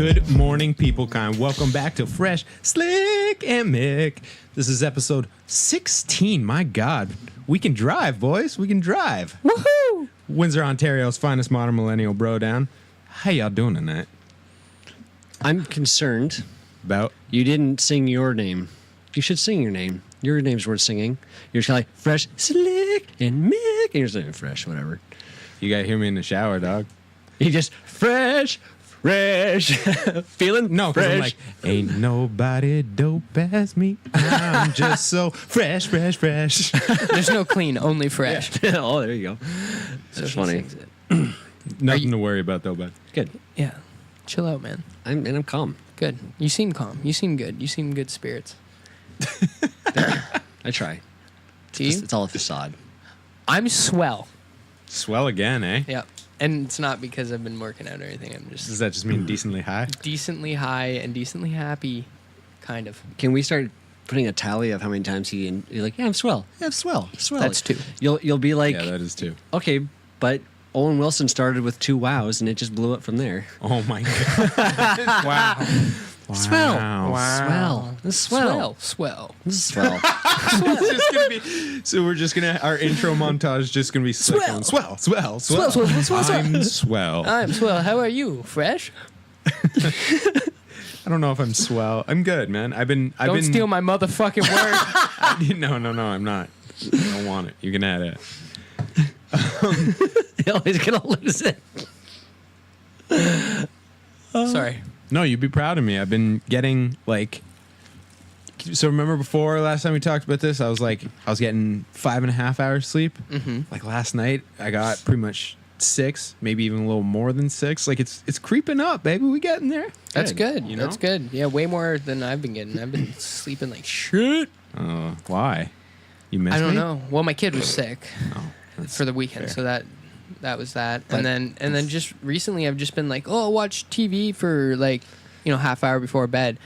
Good morning, people kind. Welcome back to Fresh, Slick, and Mick. This is episode 16. My God. We can drive, boys. We can drive. Woohoo! Windsor, Ontario's finest modern millennial bro down. How y'all doing tonight? I'm concerned. About? You didn't sing your name. You should sing your name. Your name's worth singing. You're just like, Fresh, Slick, and Mick. And you're saying fresh, whatever. You gotta hear me in the shower, dog. You just, fresh. Feeling? No, because I'm like, ain't nobody dope as me. I'm just so fresh. There's no clean, only fresh. Oh, there you go. That's funny. Nothing to worry about, though, bud. Good. Yeah. Chill out, man. I'm calm. Good. You seem calm. You seem good. You seem good spirits. I try. Do you? It's all a facade. I'm swell. Swell again, eh? Yep. And it's not because I've been working out or anything. I'm just Does that just mean decently high? decently high and decently happy, kind of. Can we start putting a tally of how many times you're like, yeah, I'm swell. Yeah, I'm swell. Swell. That's 2. You'll be like, Yeah, that is too. okay, but Owen Wilson started with 2 wows and it just blew up from there. Oh, my God. Wow. Swell. Wow. Swell. This is swell. Swell. This is swell. It's just gonna be, so we're just gonna, our intro montage is just gonna be slick and swell. Swell, swell, swell. I'm swell. I'm swell. How are you? Fresh? I don't know if I'm swell. I'm good, man. I've been Don't steal my motherfucking word. No, I'm not. I don't want it. You can add it. He's gonna lose it. Sorry. No, you'd be proud of me. I've been getting like. So remember before last time we talked about this, I was getting 5.5 hours sleep. Mm-hmm. Like last night, I got pretty much 6, maybe even a little more than 6. Like it's creeping up, baby. We getting there. That's good. You know? That's good. Yeah, way more than I've been getting. I've been sleeping like shit. Why? You missed me? I don't know. Well, my kid was sick Oh, for the weekend, fair. so that was that. And then just recently, I've just been like, oh, I'll watch TV for like, half hour before bed.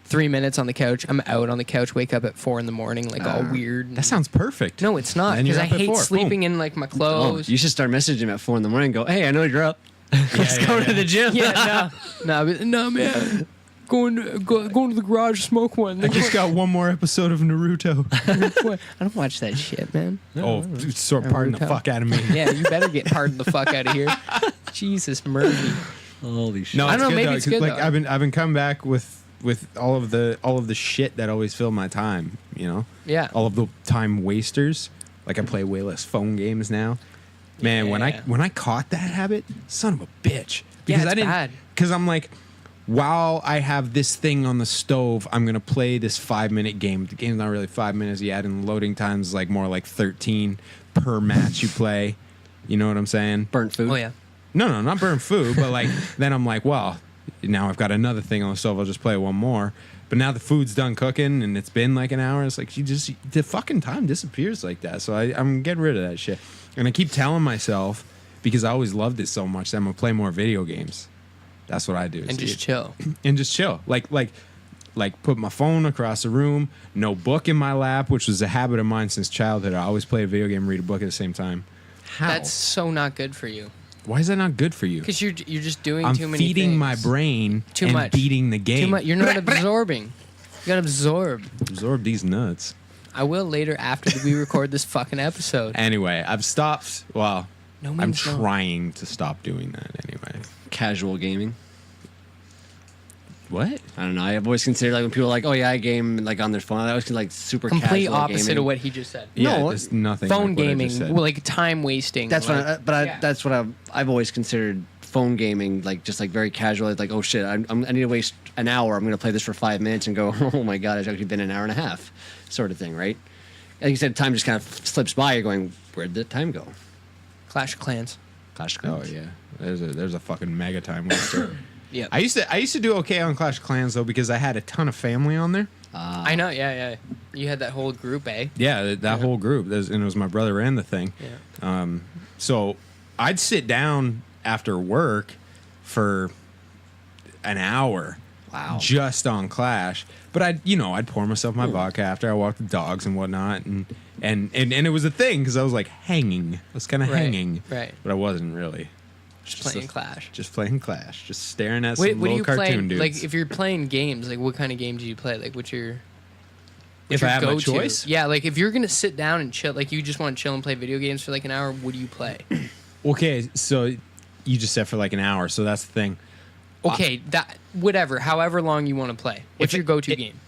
3 minutes on the couch. I'm out on the couch. Wake up at 4 a.m, like all weird. That sounds perfit. No, it's not And you're because I up at hate 4. sleeping Boom. in like my Oh, clothes. you should start messaging him at 4 a.m. and go, hey, I know you're up. Let's go to the gym. Yeah, no, man. Going to the garage, smoke one. I just got one more episode of Naruto. I don't watch that shit, man. Pardon the Naruto. fuck out of me. Yeah, you better get pardoned the fuck out of here. Jesus, Murphy. Holy shit. No, I it's don't know, good, maybe though, it's 'cause, good, like though. I've been coming back with all of the shit that always filled my time. Yeah. All of the time wasters. Like I play way less phone games now. Man, Yeah. when I caught that habit, son of a bitch. Because it's I didn't. bad. Because I'm like, while I have this thing on the stove, I'm gonna play this 5-minute game. The game's not really 5 minutes yet, and loading times is like more like 13 per match you play. You know what I'm saying? Burnt food. Oh yeah. No, not burn food, but like then I'm like, well, now I've got another thing on the stove. I'll just play one more. But now the food's done cooking and it's been like an hour. It's like the fucking time disappears like that. So I'm getting rid of that shit. And I keep telling myself, because I always loved it so much, that I'm gonna play more video games. That's what I do. And just chill. And just chill. Like put my phone across the room, no book in my lap, which was a habit of mine since childhood. I always play a video game and read a book at the same time. How? That's so not good for you. Why is that not good for you? Because you're just doing I'm too many feeding things. my brain Too and much. beating the game. Too much. You're not absorbing. You gotta absorb. Absorb these nuts. I will later after we record this fucking episode. Anyway, I've stopped. Well, No I'm means no. trying to stop doing that anyway. Casual gaming. What? I don't know. I've always considered like when people are like, oh yeah, I game like on their phone. I always consider like super Complete casual opposite gaming. of what he just said. Yeah, No, there's nothing. Phone like what I gaming, just said. well, like time wasting. That's like, what. That's what I've always considered phone gaming, like just like very casual. Like, oh shit, I need to waste an hour. I'm gonna play this for 5 minutes and go, oh my god, it's actually been an hour and a half, sort of thing, right? Like you said, time just kind of slips by. You're going, where'd the time go? Clash of Clans. Clash of Oh Clans. yeah, there's a fucking mega time waster. Yeah. I used to do okay on Clash of Clans though because I had a ton of family on there. I know. Yeah. You had that whole group, eh? Yeah, that whole group. And it was my brother ran the thing. Yeah. So I'd sit down after work for an hour. Wow. Just on Clash. But I'd pour myself my vodka after I walked the dogs and whatnot. And it was a thing because I was like hanging. I was kind of hanging. Right. But I wasn't really. Just playing Clash. Just playing Clash. Just staring at Wait, some what do little you cartoon play? dudes. Like, if you're playing games, like, what kind of games do you play? Like, what's your If I have my choice? Yeah, like, if you're gonna sit down and chill, like, you just want to chill and play video games for like an hour, what do you play? Okay, so you just said for like an hour, so that's the thing. Okay, that whatever, however long you want to play. What's your go-to game?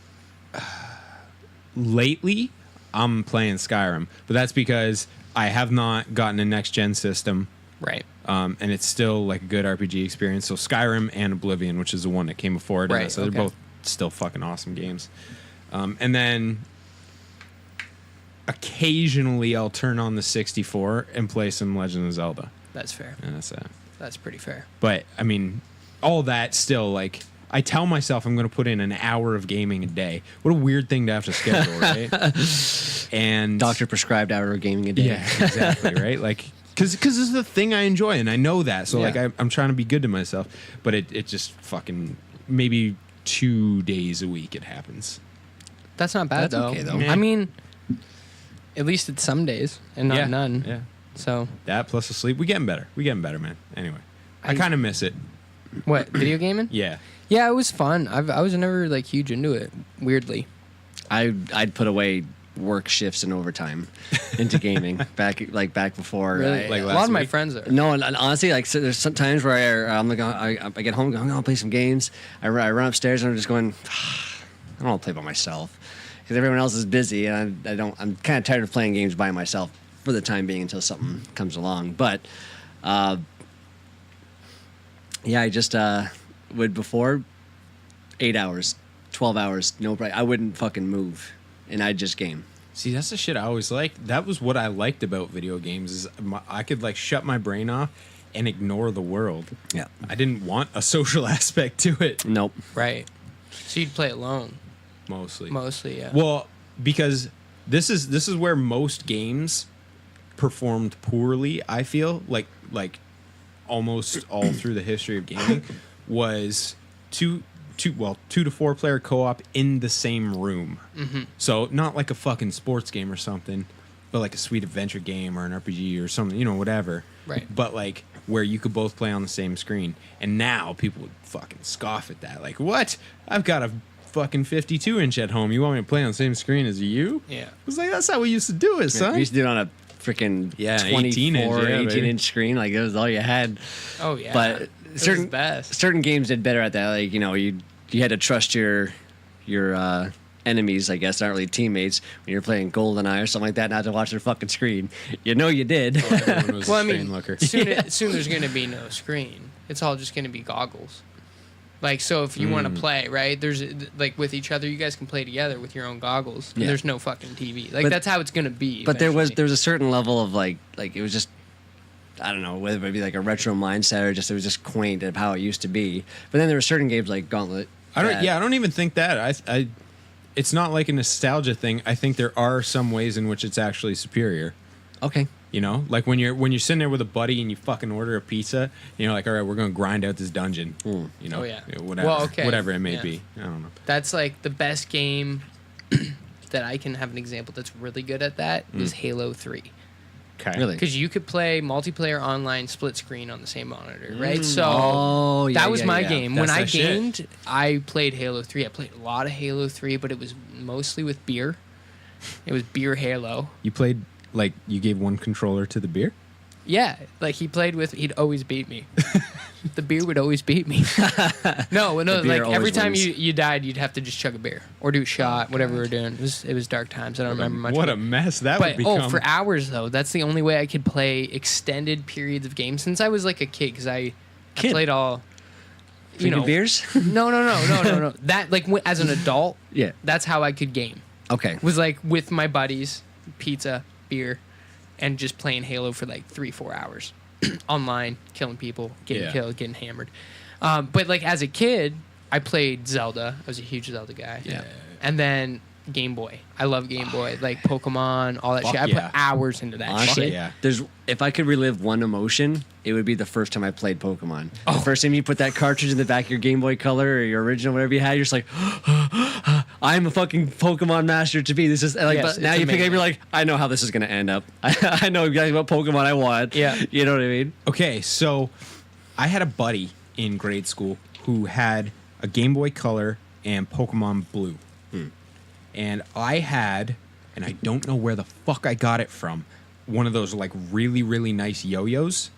Lately, I'm playing Skyrim, but that's because I have not gotten a next-gen system. Right. And it's still like a good RPG experience. So Skyrim and Oblivion, which is the one that came before it. Right, So they're both still fucking awesome games. And then occasionally I'll turn on the 64 and play some Legend of Zelda. That's fair. And that's it. That's pretty fair. But I mean, all that still, like, I tell myself I'm going to put in an hour of gaming a day. What a weird thing to have to schedule, right? And Doctor prescribed hour of gaming a day. yeah, exactly, right? Like, because this is the thing I enjoy, and I know that. So, like, I'm trying to be good to myself. But it just fucking, maybe 2 days a week it happens. That's not bad, That's though. okay, though. I mean, at least it's some days and not none. Yeah. So, That plus the sleep. We're getting better, man. Anyway, I kind of miss it. what, video gaming? Yeah. Yeah, it was fun. I was never, like, huge into it, weirdly. I'd put away work shifts and overtime into gaming back before. Really? like a last lot of my week? friends are. No, and honestly, like, so there's some times where I'm like, I get home, going, I'll play some games. I run upstairs and I'm just going, I don't want to play by myself because everyone else is busy, and I'm kind of tired of playing games by myself for the time being until something comes along. But yeah, I just would before 8 hours, 12 hours, no break. I wouldn't fucking move, and I'd just game. See, that's the shit I always liked. That was what I liked about video games is I could like shut my brain off and ignore the world. Yeah. I didn't want a social aspect to it. Nope. Right. So you'd play alone, Mostly. yeah. Well, because this is where most games performed poorly, I feel, like almost all through the history of gaming, was two to four player co-op in the same room. Mm-hmm. So not like a fucking sports game or something, but like a sweet adventure game or an RPG or something, whatever. Right. But like where you could both play on the same screen. And now people would fucking scoff at that. Like, what? I've got a fucking 52-inch at home. You want me to play on the same screen as you? Yeah. I was like, that's how we used to do it, son. We used to do it on a freaking 24, 18-inch screen. Like, it was all you had. Oh, yeah. But It was certain the best. certain games did better at that. Like, you had to trust your enemies, I guess, not really teammates, when you're playing GoldenEye or something like that, not to watch their fucking screen. You did. Everyone was Well, I a mean, train looker. soon there's going to be no screen. It's all just going to be goggles. Like, so if you want to play, right, there's, like, with each other, you guys can play together with your own goggles. And Yeah. there's no fucking TV. Like, But- that's how it's going to be. But there was eventually. a certain level of like it was just, I don't know whether it be like a retro mindset or just it was just quaint of how it used to be. But then there were certain games like Gauntlet. I don't even think that. I it's not like a nostalgia thing. I think there are some ways in which it's actually superior. Okay. Like when you're sitting there with a buddy and you fucking order a pizza, and you're like, all right, we're gonna grind out this dungeon. Hmm. Oh, yeah. Whatever. Well, okay. Whatever it may Yeah. be. I don't know. That's, like, the best game that I can have an example that's really good at that is Halo 3. Okay. Really? Because you could play multiplayer online split screen on the same monitor, right? So Oh, yeah, that was yeah, my yeah. game. That's When I that shit. gamed, I played Halo 3. I played a lot of Halo 3, but it was mostly with beer. It was beer Halo. You played like you gave one controller to the beer. Yeah, like he'd always beat me. The beer would always beat me. No, beer like every always time wins. you died, you'd have to just chug a beer or do a shot, whatever we were doing. It was dark times. I don't remember much. What of a it. mess that would But become. for hours though, that's the only way I could play extended periods of games since I was like a kid because I played all. Drinking beers? No. That like as an adult, Yeah. that's how I could game. Okay. Was like with my buddies, pizza, beer, and just playing Halo for like 3-4 hours online, killing people, getting killed, getting hammered. But like as a kid, I played Zelda. I was a huge Zelda guy. Yeah. And then Game Boy. I love Game Boy, like Pokemon, all that Fuck shit. I yeah. put hours into that Honestly, shit. yeah. if I could relive one emotion, it would be the first time I played Pokemon. Oh. The first time you put that cartridge in the back of your Game Boy Color or your original, whatever you had, you're just like, I'm a fucking Pokemon master to be. This is like, Yes, but now it's you pick it up, amazing. you're like, I know how this is going to end up. I know exactly what Pokemon I want. Yeah. You know what I mean? Okay, so I had a buddy in grade school who had a Game Boy Color and Pokemon Blue. And I had, and I don't know where the fuck I got it from, one of those like really, really nice yo-yos.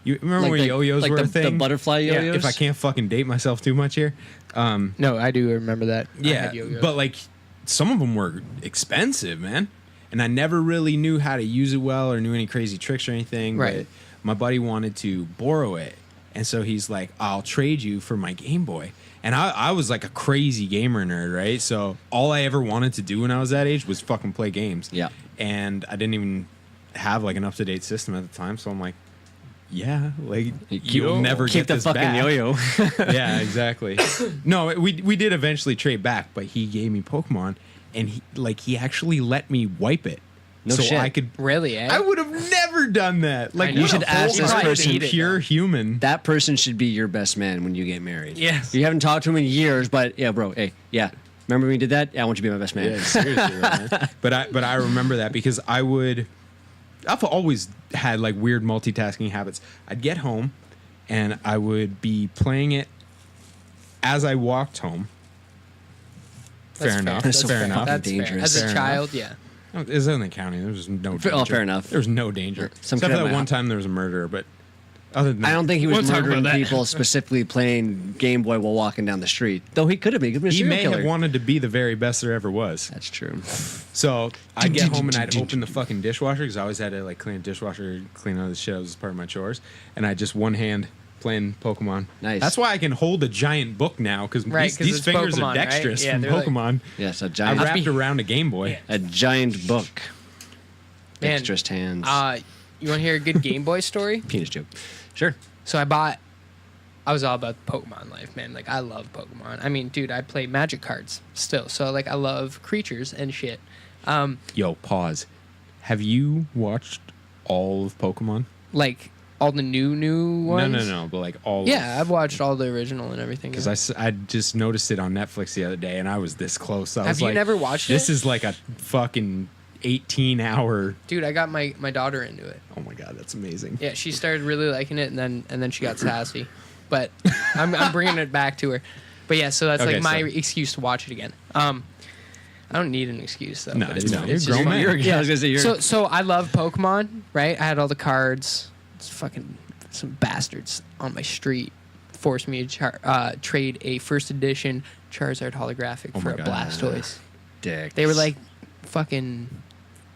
You remember Like when the- yo-yos like were the- a thing? the butterfly yo-yos? If I can't fucking date myself too much here. No, I do remember that. I Yeah, had yo-yos. but like some of them were expensive, man. And I never really knew how to use it well or knew any crazy tricks or anything. Right. But my buddy wanted to borrow it. And so he's like, I'll trade you for my Game Boy. And I was like a crazy gamer nerd, right? So all I ever wanted to do when I was that age was fucking play games. Yeah. And I didn't even have like an up-to-date system at the time. So I'm like, yeah, like you'll never Keep get the this fucking back. yo-yo. Yeah, exactly. No, we did eventually trade back, but he gave me Pokemon, and he actually let me wipe it, No so shit. I could. Really, eh? I would have never done that. Like I know. you should You ask should this ask this person, person- pure human. That person should be your best man when you get married. Yes. You haven't talked to him in years, but yeah, bro. Hey, yeah. Remember when we did that? Yeah, I want you to be my best man. Yeah, seriously, though, man. But I remember that because I've always had like weird multitasking habits. I'd get home, and I would be playing it as I walked home. That's Fair enough. That's so Fair enough. fucking That's dangerous. fair. As Fair a child, yeah. No, it isn't counting. There was no danger. Oh, fair enough. There was no danger. Some Except kid for at that my one house- time there was a murder, but other than that, I don't think he was We'll talk about murdering that. people specifically playing Game Boy while walking down the street. Though he could have been. He could have been a he serial may killer. have wanted to be the very best there ever was. That's true. So I'd get home and I'd open the fucking dishwasher because I always had to like clean a dishwasher, clean all the shit. That was part of my chores, and I just one hand playing Pokemon. Nice. That's why I can hold a giant book now because Right, 'cause these it's fingers Pokemon, are right? dexterous Yeah, from they're like- Pokemon. Yes, a I giant, wrapped around a Game Boy. a giant book. Man, Dexterous hands. You want to hear a good Game Boy story? Penis joke. Sure. So I was all about the Pokemon life, man. Like, I love Pokemon. I mean, dude, I play Magic cards still. So, like, I love creatures and shit. Yo, pause. Have you watched all of Pokemon? Like, all the new ones? No, but like all. Yeah, I've watched all the original and everything. Because I just noticed it on Netflix the other day, and I was this close. I Have was you like, never watched This it? is like a fucking 18-hour. Dude, I got my daughter into it. Oh my god, that's amazing. Yeah, she started really liking it, and then she got sassy. But I'm bringing it back to her. But yeah, so that's Okay, like my so- excuse to watch it again. I don't need an excuse though. No, but it's no, fine. you're It's a just grown fun. man. I was gonna say you're. So I love Pokemon, right? I had all the cards. It's fucking some bastards on my street forced me to trade a first edition Charizard holographic Oh for my a God. Blastoise. Dicks. They were like fucking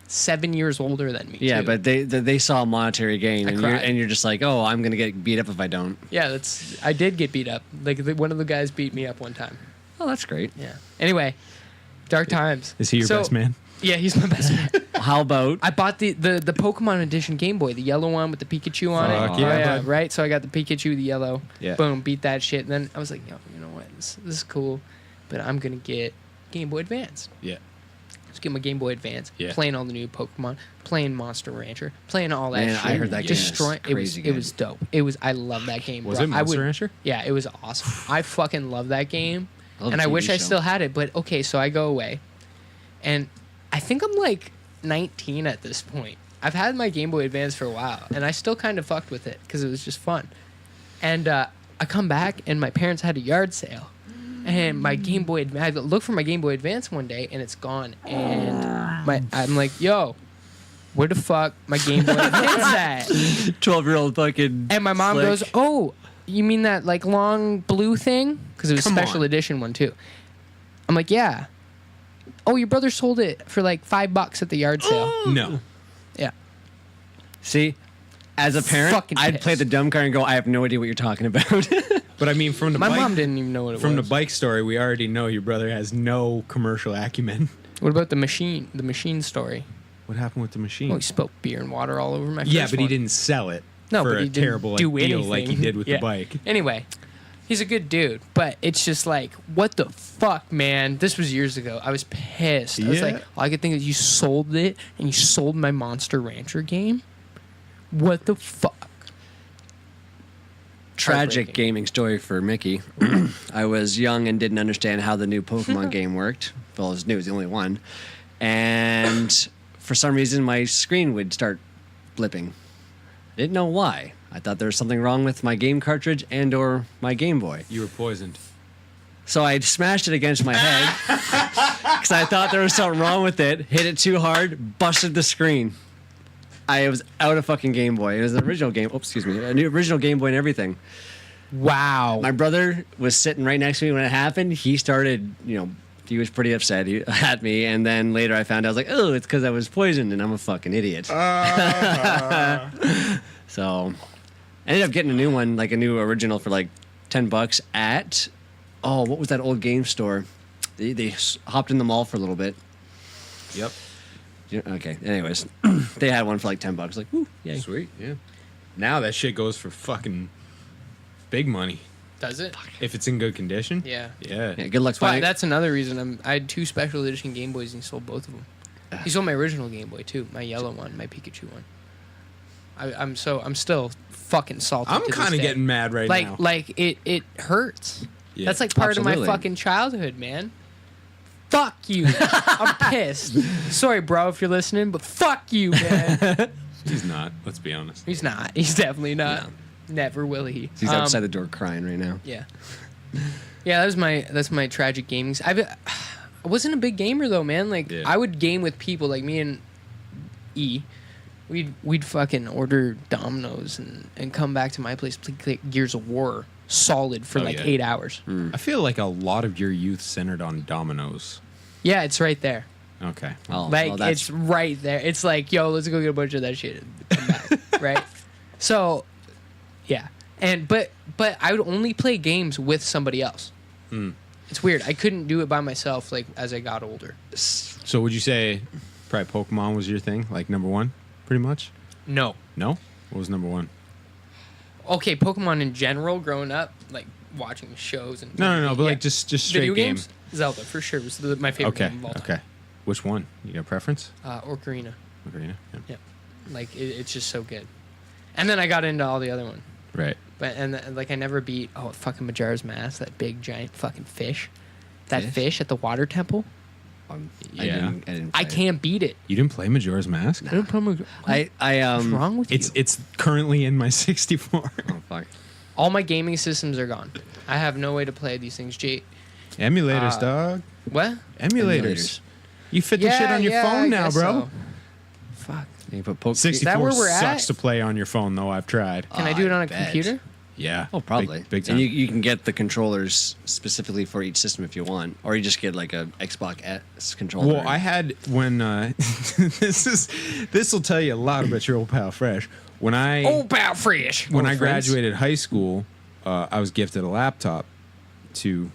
7 years older than me. Yeah, too. but they saw a monetary gain, I and cried. you're just like, oh, I'm gonna get beat up if I don't. yeah, I did get beat up. Like one of the guys beat me up one time. Oh, that's great. Yeah. Anyway, dark times. Is he your So- best man? Yeah, he's my best man. How about I bought the Pokemon edition Game Boy, the yellow one with the Pikachu on it. Fuck yeah, bud. right. So I got the Pikachu, the yellow. Yeah. Boom, beat that shit. And then I was like, yo, you know what? This is cool, but I'm gonna get Game Boy Advance. Yeah. Let's get my Game Boy Advance. Yeah. Playing all the new Pokemon, playing Monster Rancher, playing all that Man, shit. I heard that game is Destroying. crazy It good. was dope. I love that game. Was bro. it Monster I would, Rancher? Yeah, it was awesome. I fucking love that game. I love And the I TV wish I show. still had it, but okay, so I go away. And I think I'm like 19 at this point. I've had my Game Boy Advance for a while, and I still kind of fucked with it because it was just fun. And I come back, and my parents had a yard sale. And my Game Boy, I look for my Game Boy Advance one day, and it's gone. And I'm like, yo, where the fuck my Game Boy Advance at? 12-year-old fucking. And my mom slick. goes, oh, you mean that like long blue thing? Because it was a Come special on. edition one too. I'm like, yeah. Oh, your brother sold it for like $5 at the yard sale. No. Yeah. See, as a parent, Fucking I'd play pissed. the dumb card and go, I have no idea what you're talking about. But I mean, from the My bike, mom didn't even know what it from the was. bike story, we already know your brother has no commercial acumen. What about the machine story? What happened with the machine? Oh, he spilled beer and water all over my yeah, first but he one. didn't sell it No, for but a he didn't terrible like, do deal anything. like he did with Yeah. the bike. Anyway, he's a good dude, but it's just like, what the fuck, man? This was years ago. I was pissed. I was Yeah. like, all I could think is you sold it and you sold my Monster Rancher game? What the fuck? Tragic Heartbreaking. gaming story for Mickey. I was young and didn't understand how the new Pokemon game worked. Well, it was new, it was the only one. And for some reason, my screen would start blipping. I didn't know why. I thought there was something wrong with my game cartridge and or my Game Boy. You were poisoned. So I smashed it against my head because I thought there was something wrong with it. Hit it too hard, busted the screen. I was out of fucking Game Boy. It was an original game. Oops, excuse me. A new original Game Boy and everything. Wow. My brother was sitting right next to me when it happened. He started, he was pretty upset at me. And then later I found out, I was like, oh, it's because I was poisoned and I'm a fucking idiot. So I ended up getting a new one, like a new original for like $10 at, what was that old game store? They hopped in the mall for a little bit. Yep. Okay, anyways, they had one for like $10. Like, woo, yay. Sweet, yeah. Now that shit goes for fucking big money. Does it? If it's in good condition. Yeah. Yeah. Yeah, good luck But finding. that's another reason I had 2 special edition Game Boys and he sold both of them. He sold my original Game Boy too, my yellow one, my Pikachu one. I'm still fucking salty. I'm kind of getting mad right now. Like it hurts. Yeah. That's like part of Absolutely. my fucking childhood, man. Fuck you. I'm pissed. Sorry, bro, if you're listening, but fuck you, man. He's not. Let's be honest. He's not. He's definitely not. No. Never will he. He's outside the door crying right now. Yeah. Yeah, that's my tragic gaming. I wasn't a big gamer though, man. Like Yeah. I would game with people, like me and E. We'd fucking order Domino's and come back to my place, play Gears of War solid for Oh, like yeah. 8 hours. I feel like a lot of your youth centered on dominoes. Yeah, it's right there. Okay. Oh, Like well, that's it's right there. It's like, yo, let's go get a bunch of that shit and come back, right? So, yeah, but I would only play games with somebody else. It's weird. I couldn't do it by myself. Like as I got older. So would you say probably Pokemon was your thing, like number one, pretty much? No. No. What was number one? Okay, Pokemon in general, growing up, like watching shows and No. But Yeah. like just straight video game. games. Zelda for sure was my favorite Okay. game of all time. Okay. Which one? You got a preference? Ocarina. Ocarina. Yeah. Yeah, like it's just so good. And then I got into all the other one. Right. But like I never beat fucking Majora's Mask, that big giant fucking fish. That Fish? fish at the water temple. Yeah. I didn't I play it. can't beat it. You didn't play Majora's Mask? I don't play What's What's wrong with you? It's currently in my 64. Oh fuck. All my gaming systems are gone. I have no way to play these things. Emulators, dog. What? Emulators. You fit the shit on your I phone now, guess bro. so. Fuck. You put Pokemon. 64 that where we're sucks at? to play on your phone, though. I've tried. Can I do it on a bet. computer? Yeah. Oh, probably. Big time. And you can get the controllers specifically for each system if you want, or you just get like a Xbox S controller. Well, I had when this will tell you a lot about your old pal Fresh. When I pal fresh. when Oh, I friends? graduated high school, I was gifted a laptop to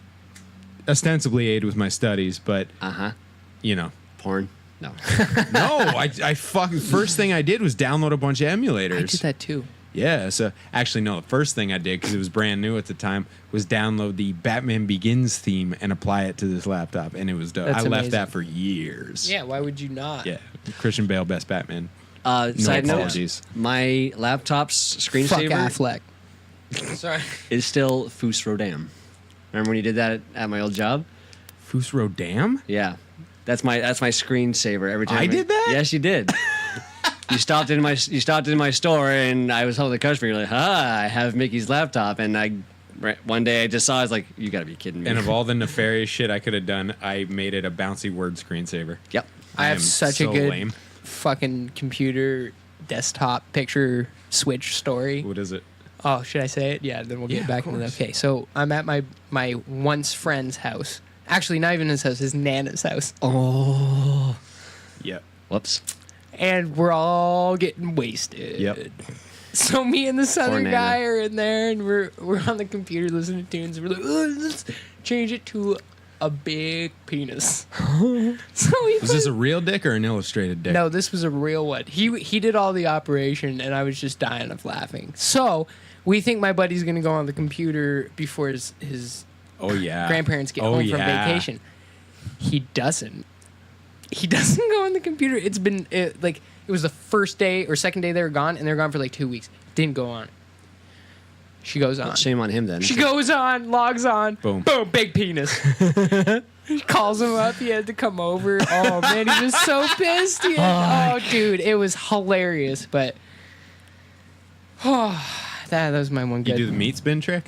ostensibly aid with my studies, but you know, porn. No. no, I fucking first thing I did was download a bunch of emulators. I did that too. Yeah, so actually, no, the first thing I did, because it was brand new at the time, was download the Batman Begins theme and apply it to this laptop, and it was dope. That's I left amazing. that for years. Yeah, why would you not? Yeah. Christian Bale, best Batman. Side note: apologies. my laptop's Fuck screensaver Affleck. Sorry. is still Fus Rodam. Remember when you did that at my old job? Fus Rodam? Yeah, that's my screensaver every time. I did that? Yes, you did. You stopped in my store, and I was holding the customer. You're like, I have Mickey's laptop, and one day I just saw. I was like, you got to be kidding me. And of all the nefarious shit I could have done, I made it a bouncy word screensaver. Yep. I have am such so a good lame. fucking computer desktop picture switch story. What is it? Oh, should I say it? Yeah, then we'll Yeah, get back of into that. course. Okay, so I'm at my once friend's house. Actually, not even his house, his Nana's house. Oh. Yep. Whoops. And we're all getting wasted. Yep. So me and this other Nana. guy are in there, and we're on the computer listening to tunes. And we're like, let's change it to a big penis. So we Was this a real dick or an illustrated dick? No, this was a real one. He did all the operation, and I was just dying of laughing. So we think my buddy's gonna go on the computer before his Oh, yeah. grandparents get Oh, home from yeah. vacation. He doesn't. He doesn't go on the computer. It's been it was the first day or second day they were gone, and they were gone for like 2 weeks. Didn't go on. She goes on. Well, shame on him then. She goes on, logs on. Boom. Boom, big penis. He calls him up. He had to come over. Oh, man, he was so pissed. Oh, dude, it was hilarious. But That was my one You good. do the meat spin trick?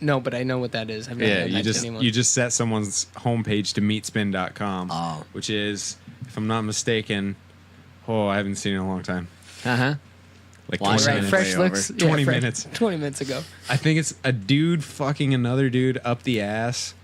No, but I know what that is. I've never Yeah, done you that to just anyone. you just set someone's homepage to meatspin.com, Oh. which is, if I'm not mistaken, I haven't seen it in a long time. Uh-huh. Like Well, 20 right, minutes. fresh way looks. over. 20 minutes. 20 minutes ago. I think it's a dude fucking another dude up the ass,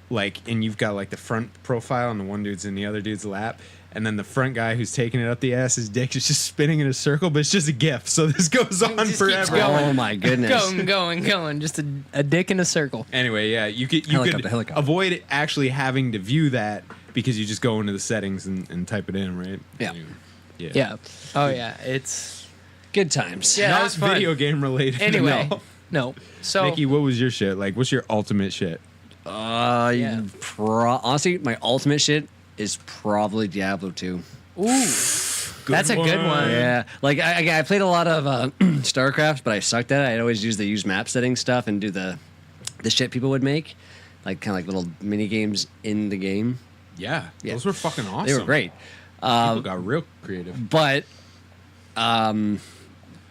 like, and you've got like the front profile and the one dude's in the other dude's lap, and then the front guy who's taking it up the ass, his dick is just spinning in a circle, but it's just a GIF, so this goes on just keeps forever. going. Oh my goodness. Going. Just a dick in a circle. Anyway, yeah, you could Helicopter. avoid actually having to view that because you just go into the settings and type it in, right? Yeah. Yeah. Oh yeah. It's Good times. Yeah. that Not was fun. video game related. anyway. No. No. So Nikki, what was your shit? Like, what's your ultimate shit? Yeah. Honestly, my ultimate shit is probably Diablo 2. ooh, that's a good one. Yeah, like I played a lot of StarCraft, but I sucked at it. I'd always use the use map setting stuff and do the shit people would make, like kind of like little mini games in the game. Yeah, Yeah. those were fucking awesome. They were great, People got real creative. but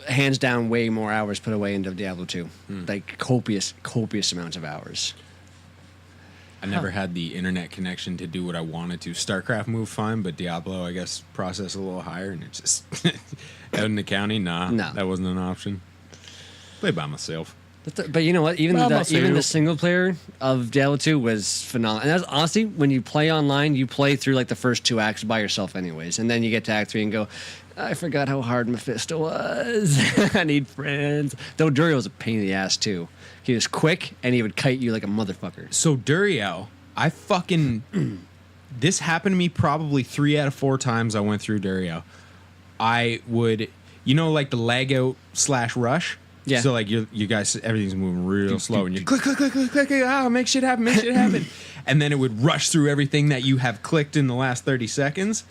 hands down, way more hours put away into Diablo 2. Like copious amounts of hours. I never had the internet connection to do what I wanted to. StarCraft moved fine, but Diablo, I guess, processed a little higher, and it just out in the county, No. that wasn't an option. Play by myself. But you know what? Even Well, the mostly even you- the single player of Diablo 2 was phenomenal. And that's honestly, when you play online, you play through like the first 2 acts by yourself, anyways, and then you get to Act 3 and go, I forgot how hard Mephisto was. I need friends. Though Duriel was a pain in the ass too. He was quick and he would kite you like a motherfucker. So Duriel, I fucking this happened to me probably 3 out of 4 times I went through Duriel. I would, like the lag out / rush. Yeah. So like you guys, everything's moving real slow, and you click, make shit happen, and then it would rush through everything that you have clicked in the last 30 seconds.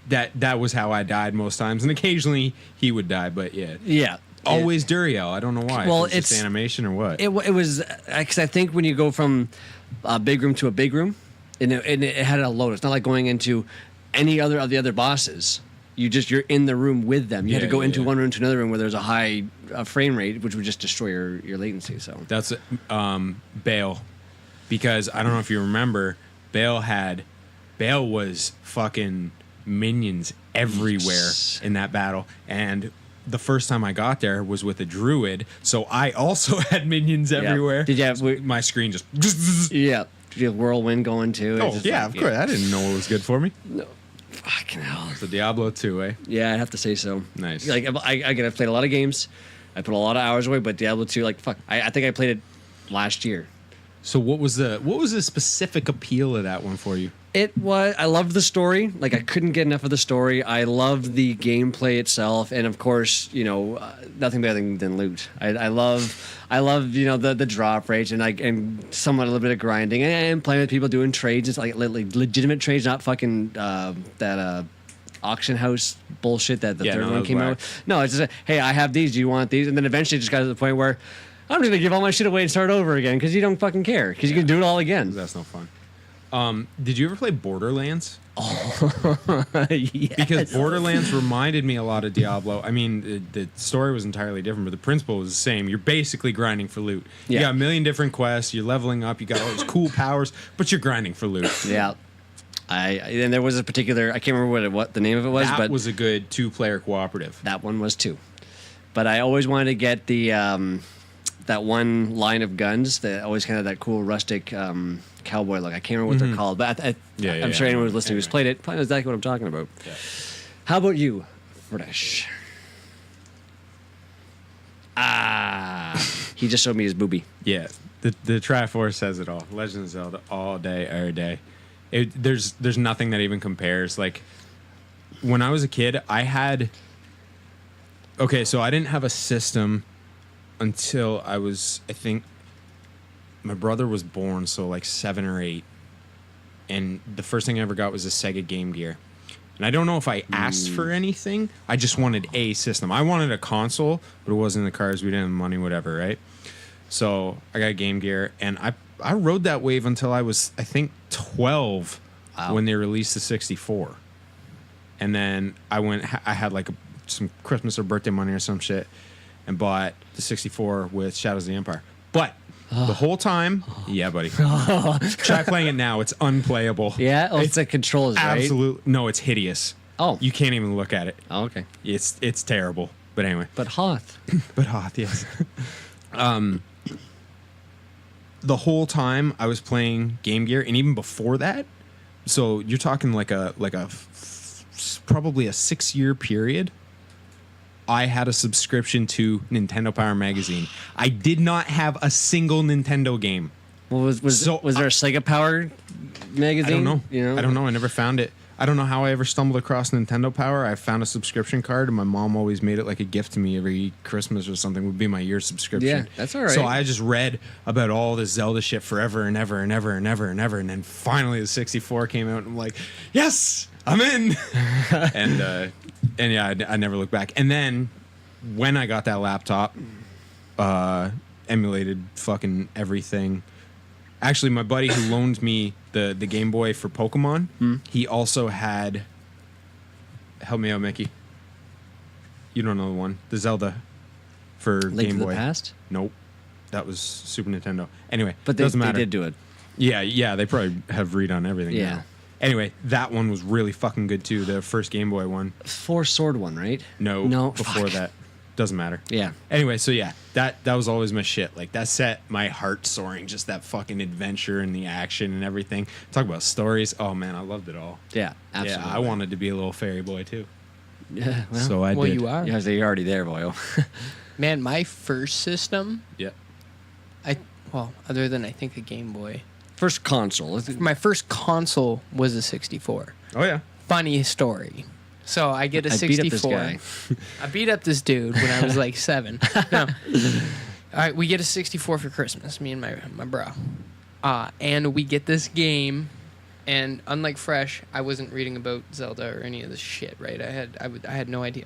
That was how I died most times, and occasionally he would die, but yeah. Yeah. Always Duriel. I don't know why. Well, If it's just it's- animation or what. It was because I think when you go from a big room to a big room, and it had a load. It's not like going into any other of the other bosses. You're in the room with them. You had to Yeah, go into yeah. one room to another room where there's a high frame rate, which would just destroy your latency. So That's Bale, because I don't know if you remember, Bale was fucking minions everywhere in that battle, and the first time I got there was with a druid, so I also had minions everywhere. Did you have? My screen just Yeah. Did you have whirlwind going too? It's oh just yeah, like, of course. I didn't know it was good for me. No. Fucking hell. So Diablo 2, eh? Yeah, I'd have to say so. Nice. Like again, I've played a lot of games. I put a lot of hours away, but Diablo 2, like fuck, I think I played it last year. So what was the specific appeal of that one for you? I loved the story. Like I couldn't get enough of the story. I loved the gameplay itself, and of course, nothing better than loot. I love the drop rates and somewhat a little bit of grinding and playing with people doing trades. It's like legitimate trades, not fucking that auction house bullshit that the Yeah, third no, that one was came whack. out. No, it's just hey, I have these. Do you want these? And then eventually, it just got to the point where I'm just gonna give all my shit away and start over again because you don't fucking care because you can do it all again. That's no fun. Did you ever play Borderlands? Yes. Because Borderlands reminded me a lot of Diablo. I mean, the story was entirely different, but the principle was the same. You're basically grinding for loot. You Yeah. got a million different quests. You're leveling up. You got all these cool powers, but you're grinding for loot. Yeah. And there was a particular, I can't remember what the name of it was, That but was a good 2-player cooperative. that one was too. But I always wanted to get the that one line of guns that always kind of that cool rustic cowboy look. I can't remember what they're called, but I'm sure anyone who's listening who's played it probably knows exactly what I'm talking about. Yeah. How about you, Fresh? He just showed me his boobie. Yeah, the Triforce says it all. Legend of Zelda, all day, every day. There's nothing that even compares. Like when I was a kid, I had. Okay, so I didn't have a system until I think my brother was born, so like 7 or 8, and the first thing I ever got was a Sega Game Gear. And I don't know if I asked for anything. I just wanted a system. I wanted a console, but it wasn't in the cards. We didn't have money, whatever, right? So I got a Game Gear, and I rode that wave until I was, I think, 12 Wow. when they released the 64. And then I had like some Christmas or birthday money or some shit, and bought the 64 with Shadows of the Empire. But the whole time, yeah, buddy. Try playing it now. It's unplayable. Yeah? Oh, it's the controls, right? Absolutely. No, it's hideous. Oh. You can't even look at it. Oh, okay. It's terrible. But anyway. But Hoth. But Hoth, yes. The whole time I was playing Game Gear, and even before that, so you're talking probably a 6-year period. I had a subscription to Nintendo Power Magazine. I did not have a single Nintendo game. Well, was there a Sega Power magazine? I don't know. You know? I don't know. I never found it. I don't know how I ever stumbled across Nintendo Power. I found a subscription card, and my mom always made it like a gift to me every Christmas or something. Would be my year subscription. Yeah, that's all right. So I just read about all this Zelda shit forever and ever and ever and ever and ever, and then finally the 64 came out, and I'm like, yes, I'm in. and yeah, I never looked back. And then when I got that laptop, emulated fucking everything. Actually, my buddy who loaned me the Game Boy for Pokemon, he also had... Help me out, Mickey. You don't know the one. The Zelda for Link Game to Boy. the Past? Nope. That was Super Nintendo. Anyway, But doesn't matter. they did do it. Yeah, they probably have redone everything Yeah. now. Anyway, that one was really fucking good too, the first Game Boy one. 4-sword one, right? No, before fuck. that. Doesn't matter. Yeah. Anyway, so yeah, that was always my shit. Like, that set my heart soaring, just that fucking adventure and the action and everything. Talk about stories. Oh man, I loved it all. Yeah, absolutely. Yeah, I wanted to be a little fairy boy too. Yeah, well, So I Well, did. you are. yeah, so you're already there, boyo. Man, my first system, Yeah. other than I think a Game Boy, First console. my first console was a 64. Oh yeah. Funny story. So I get a I beat 64. up this guy. I beat up this dude when I was like 7. No. All right, we get a 64 for Christmas, me and my bro. And we get this game, and unlike Fresh, I wasn't reading about Zelda or any of this shit, right? I had no idea.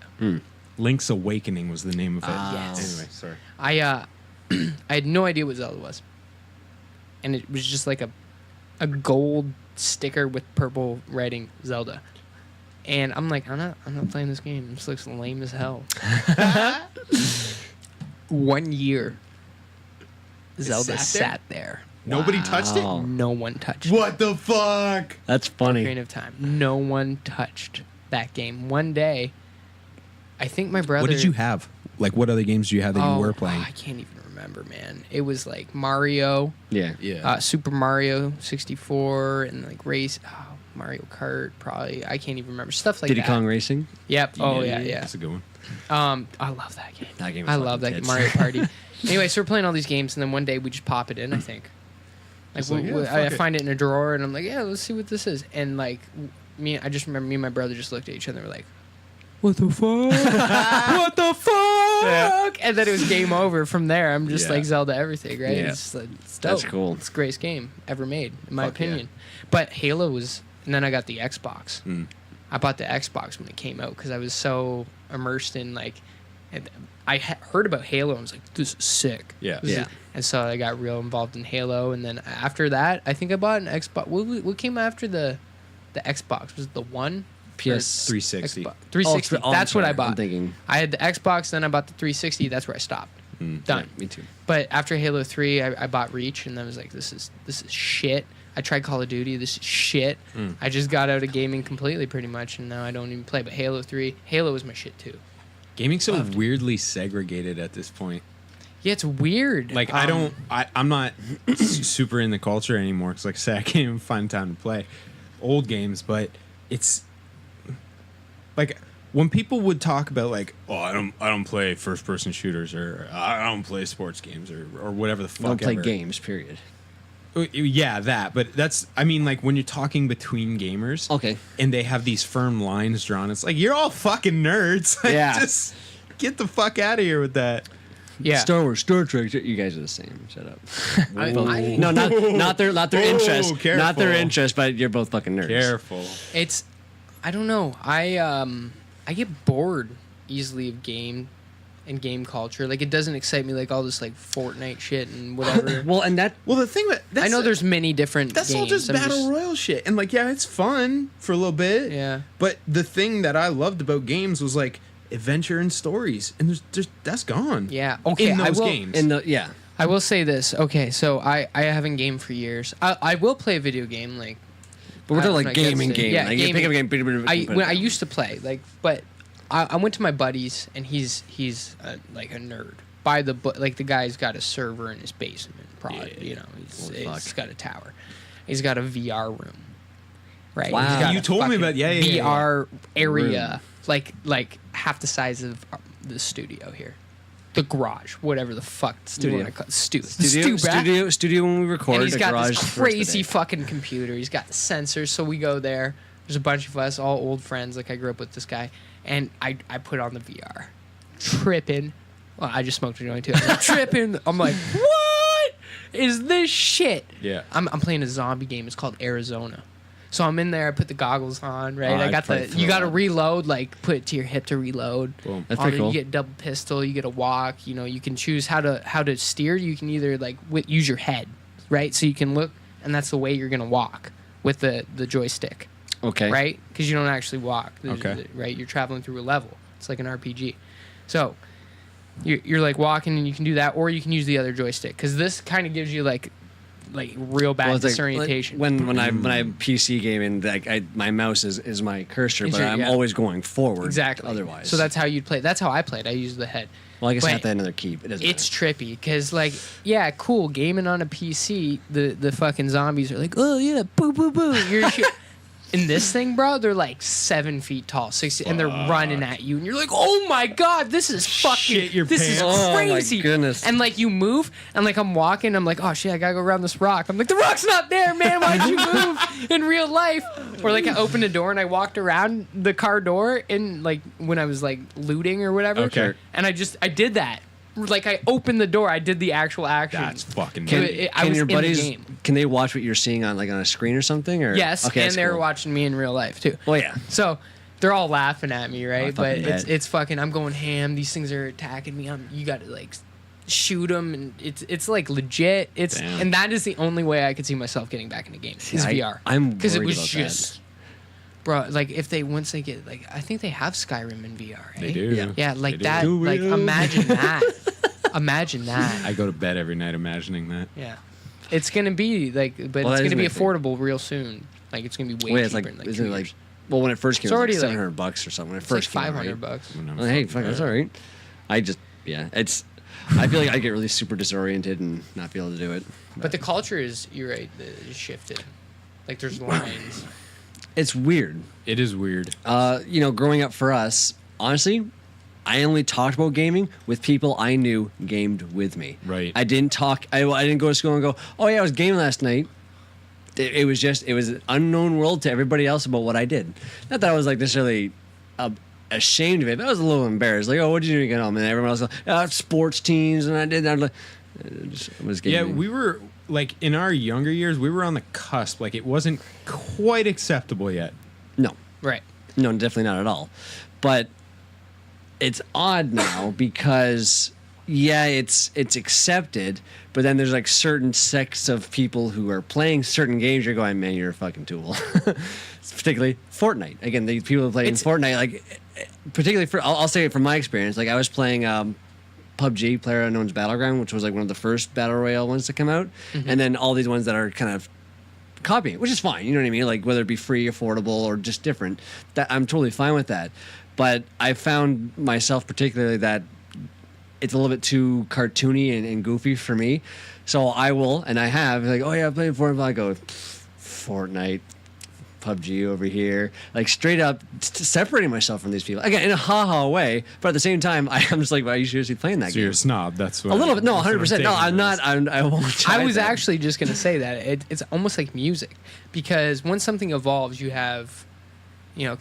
Link's Awakening was the name of it. Yes. Anyway, sorry. I had no idea what Zelda was. And it was just like a gold sticker with purple writing Zelda. And I'm like, I'm not playing this game. This looks lame as hell. 1 year, Zelda sat there. Nobody touched it? Wow. No one touched it. What the fuck? That's funny. Period of time. No one touched that game. One day, I think my brother. What did you have? Like, what other games do you have that you were playing? I can't even remember, man. It was like Mario, Yeah. Super Mario 64, and like Mario Kart, probably. I can't even remember. Stuff like Diddy that. Kong Racing? Yep. Oh, yeah. That's a good one. I love that game. That game was I love fucking that tits. Mario Party. Anyway, so we're playing all these games, and then one day we just pop it in, I think. Like, Just like, yeah, I fuck it. find it in a drawer, and I'm like, yeah, let's see what this is. And like, I just remember me and my brother just looked at each other and were like, what the fuck? What the fuck? Yeah. And then it was game over from there. I'm just Yeah. like Zelda everything, right? Yeah. It's dope. That's cool. It's the greatest game ever made, in my Fuck yeah. opinion. But Halo was, and then I got the Xbox. I bought the Xbox when it came out because I was so immersed in like, I heard about Halo and was like, this is sick. Yeah. This is- Yeah. And so I got real involved in Halo, and then after that, I think I bought an Xbox. What came after the Xbox? Was it the one? PS 360. Xbox. 360. Oh, That's what I I'm bought. thinking. I had the Xbox, then I bought the 360. That's where I stopped. Done. Yeah, me too. But after Halo 3, I bought Reach, and then I was like, this is shit. I tried Call of Duty. This is shit. I just got out of gaming completely, pretty much, and now I don't even play. But Halo 3, Halo was my shit too. Gaming's so weirdly segregated at this point. Yeah, it's weird. Like, I'm not super in the culture anymore because, like I said, I can't even find time to play old games. But it's like when people would talk about like, oh, I don't play first person shooters, or I don't play sports games, or whatever the fuck. Don't play ever. games, period. Yeah, that. But that's, I mean, like when you're talking between gamers, Okay. and they have these firm lines drawn, it's like, you're all fucking nerds. Like, Yeah. just get the fuck out of here with that. yeah. Star Wars, Star Trek. You guys are the same. Shut up. I- No, not their interest. careful. Not their interest, but you're both fucking nerds. Careful. It's, I don't know. I get bored easily of game culture. Like, it doesn't excite me like all this like Fortnite shit and whatever. Well, and that Well, the thing that I know there's many different that's games. all just I'm battle royale shit, and like, yeah, it's fun for a little bit. Yeah. But the thing that I loved about games was like, adventure and stories, and there's that's gone. Yeah. Okay. In those games. I will say this. Okay, so I haven't gamed for years. I will play a video game like. But we're talking when like I get gaming. Yeah, Like, you pick up a game. I used to play like, but I went to my buddy's and he's like a nerd. By the like the guy's got a server in his basement. Probably, you know, he's got a tower. He's got a VR room. Right. Wow. He's got You a told me about VR area like half the size of the studio here. The garage, whatever the fuck studio. Yeah. Studio when we record. and he's got garage this crazy fucking computer. He's got the sensors, so we go there. There's a bunch of us, all old friends. Like I grew up with this guy, and I put on the VR, tripping. Well, I just smoked a joint too. I'm tripping. I'm like, what is this shit? Yeah. I'm playing a zombie game. It's called Arizona. So I'm in there. I put the goggles on. Right. I I'd got play the. through You got to that. reload. Like put it to your hip to reload. Boom. That's pretty cool. You get double pistol. You get a walk. You know, you can choose how to steer. You can either like use your head, right? So you can look, and that's the way you're gonna walk with the joystick, Okay. right? Because you don't actually walk. Okay. Right. You're traveling through a level. It's like an RPG. So you're like walking, and you can do that, or you can use the other joystick because this kind of gives you like real bad Well, it's disorientation. when I PC gaming, like my mouse is my cursor, but I'm always going forward. Exactly. Otherwise, So that's how you'd play. That's how I played. I used the head. well, I guess but I have to have another keep. It doesn't. It's trippy because, like, yeah, cool. Gaming on a PC, the fucking zombies are like, oh yeah, boo boo boo. You're shit. In this thing, bro, they're like 7 feet tall, 60, and they're running at you, and you're like, "Oh my god, this is fucking, Shit your this pants. is Oh, my crazy!" goodness. And like you move, and like I'm walking, I'm like, "Oh shit, I gotta go around this rock." I'm like, "The rock's not there, man. Why'd you move in real life?" Or like I opened a door and I walked around the car door, and like when I was like looting or whatever, Okay. and I did that. Like I opened the door, I did the actual action. That's fucking. Can, I was your in the buddies? game. Can they watch what you're seeing on a screen or something? Or Yes, okay, and that's they were cool. watching me in real life too. Well, yeah. So they're all laughing at me, right? But fucking it's bet. it's fucking. I'm going ham. These things are attacking me. You got to like shoot them, and it's like legit. It's Damn. and that is the only way I could see myself getting back into games is VR. I'm because it worried was about just, bro. Like if once they get like, I think they have Skyrim in VR. They eh? do. Yeah. Yeah, like They that. do. Like imagine that. Imagine that. I go to bed every night imagining that. Yeah. It's gonna be like, but Well, it's that is gonna be my thing. affordable real soon. Like it's gonna be way Wait, cheaper. it's like, in, like isn't 2 it years. like? Well, when it first came, It's it was already, like like- $700 or something. When it It's like first came out, right? $500. When I'm Well, hey, fucking fuck, that's bed. all right. It's. I feel like I get really super disoriented and not be able to do it. But the culture is, you're right, is shifted. Like there's lines. It's weird. It is weird. Growing up for us, honestly, I only talked about gaming with people I knew gamed with me. Right. I didn't talk. I didn't go to school and go, "Oh yeah, I was gaming last night." It was an unknown world to everybody else about what I did. Not that I was like necessarily ashamed of it, but I was a little embarrassed. Like, "Oh, what did you do again?" And everyone else like, "Sports teams," and I did that. I was gaming. Yeah, we were like in our younger years, we were on the cusp. Like it wasn't quite acceptable yet. No. Right. No, definitely not at all. But it's odd now because it's accepted, but then there's like certain sects of people who are playing certain games. You're going, man, you're a fucking tool. Particularly Fortnite. Again, the people who play in Fortnite, like particularly I'll say it from my experience. Like I was playing PUBG, PlayerUnknown's Battleground, which was like one of the first battle royale ones to come out, and then all these ones that are kind of copying, which is fine. You know what I mean? Like whether it be free, affordable, or just different. That I'm totally fine with that. But I found myself particularly that it's a little bit too cartoony and goofy for me. So I will, and I have, like, oh yeah, I'm playing Fortnite. I go, Fortnite, PUBG over here. Like straight up separating myself from these people. Again, in a ha-ha way, but at the same time, I'm just like, are you seriously playing that So game? you're a snob. That's what A little bit. No, that's what 100%. No, I'm taking not. this. I won't try I was that. actually just gonna say that it's almost like music, because when something evolves, you have,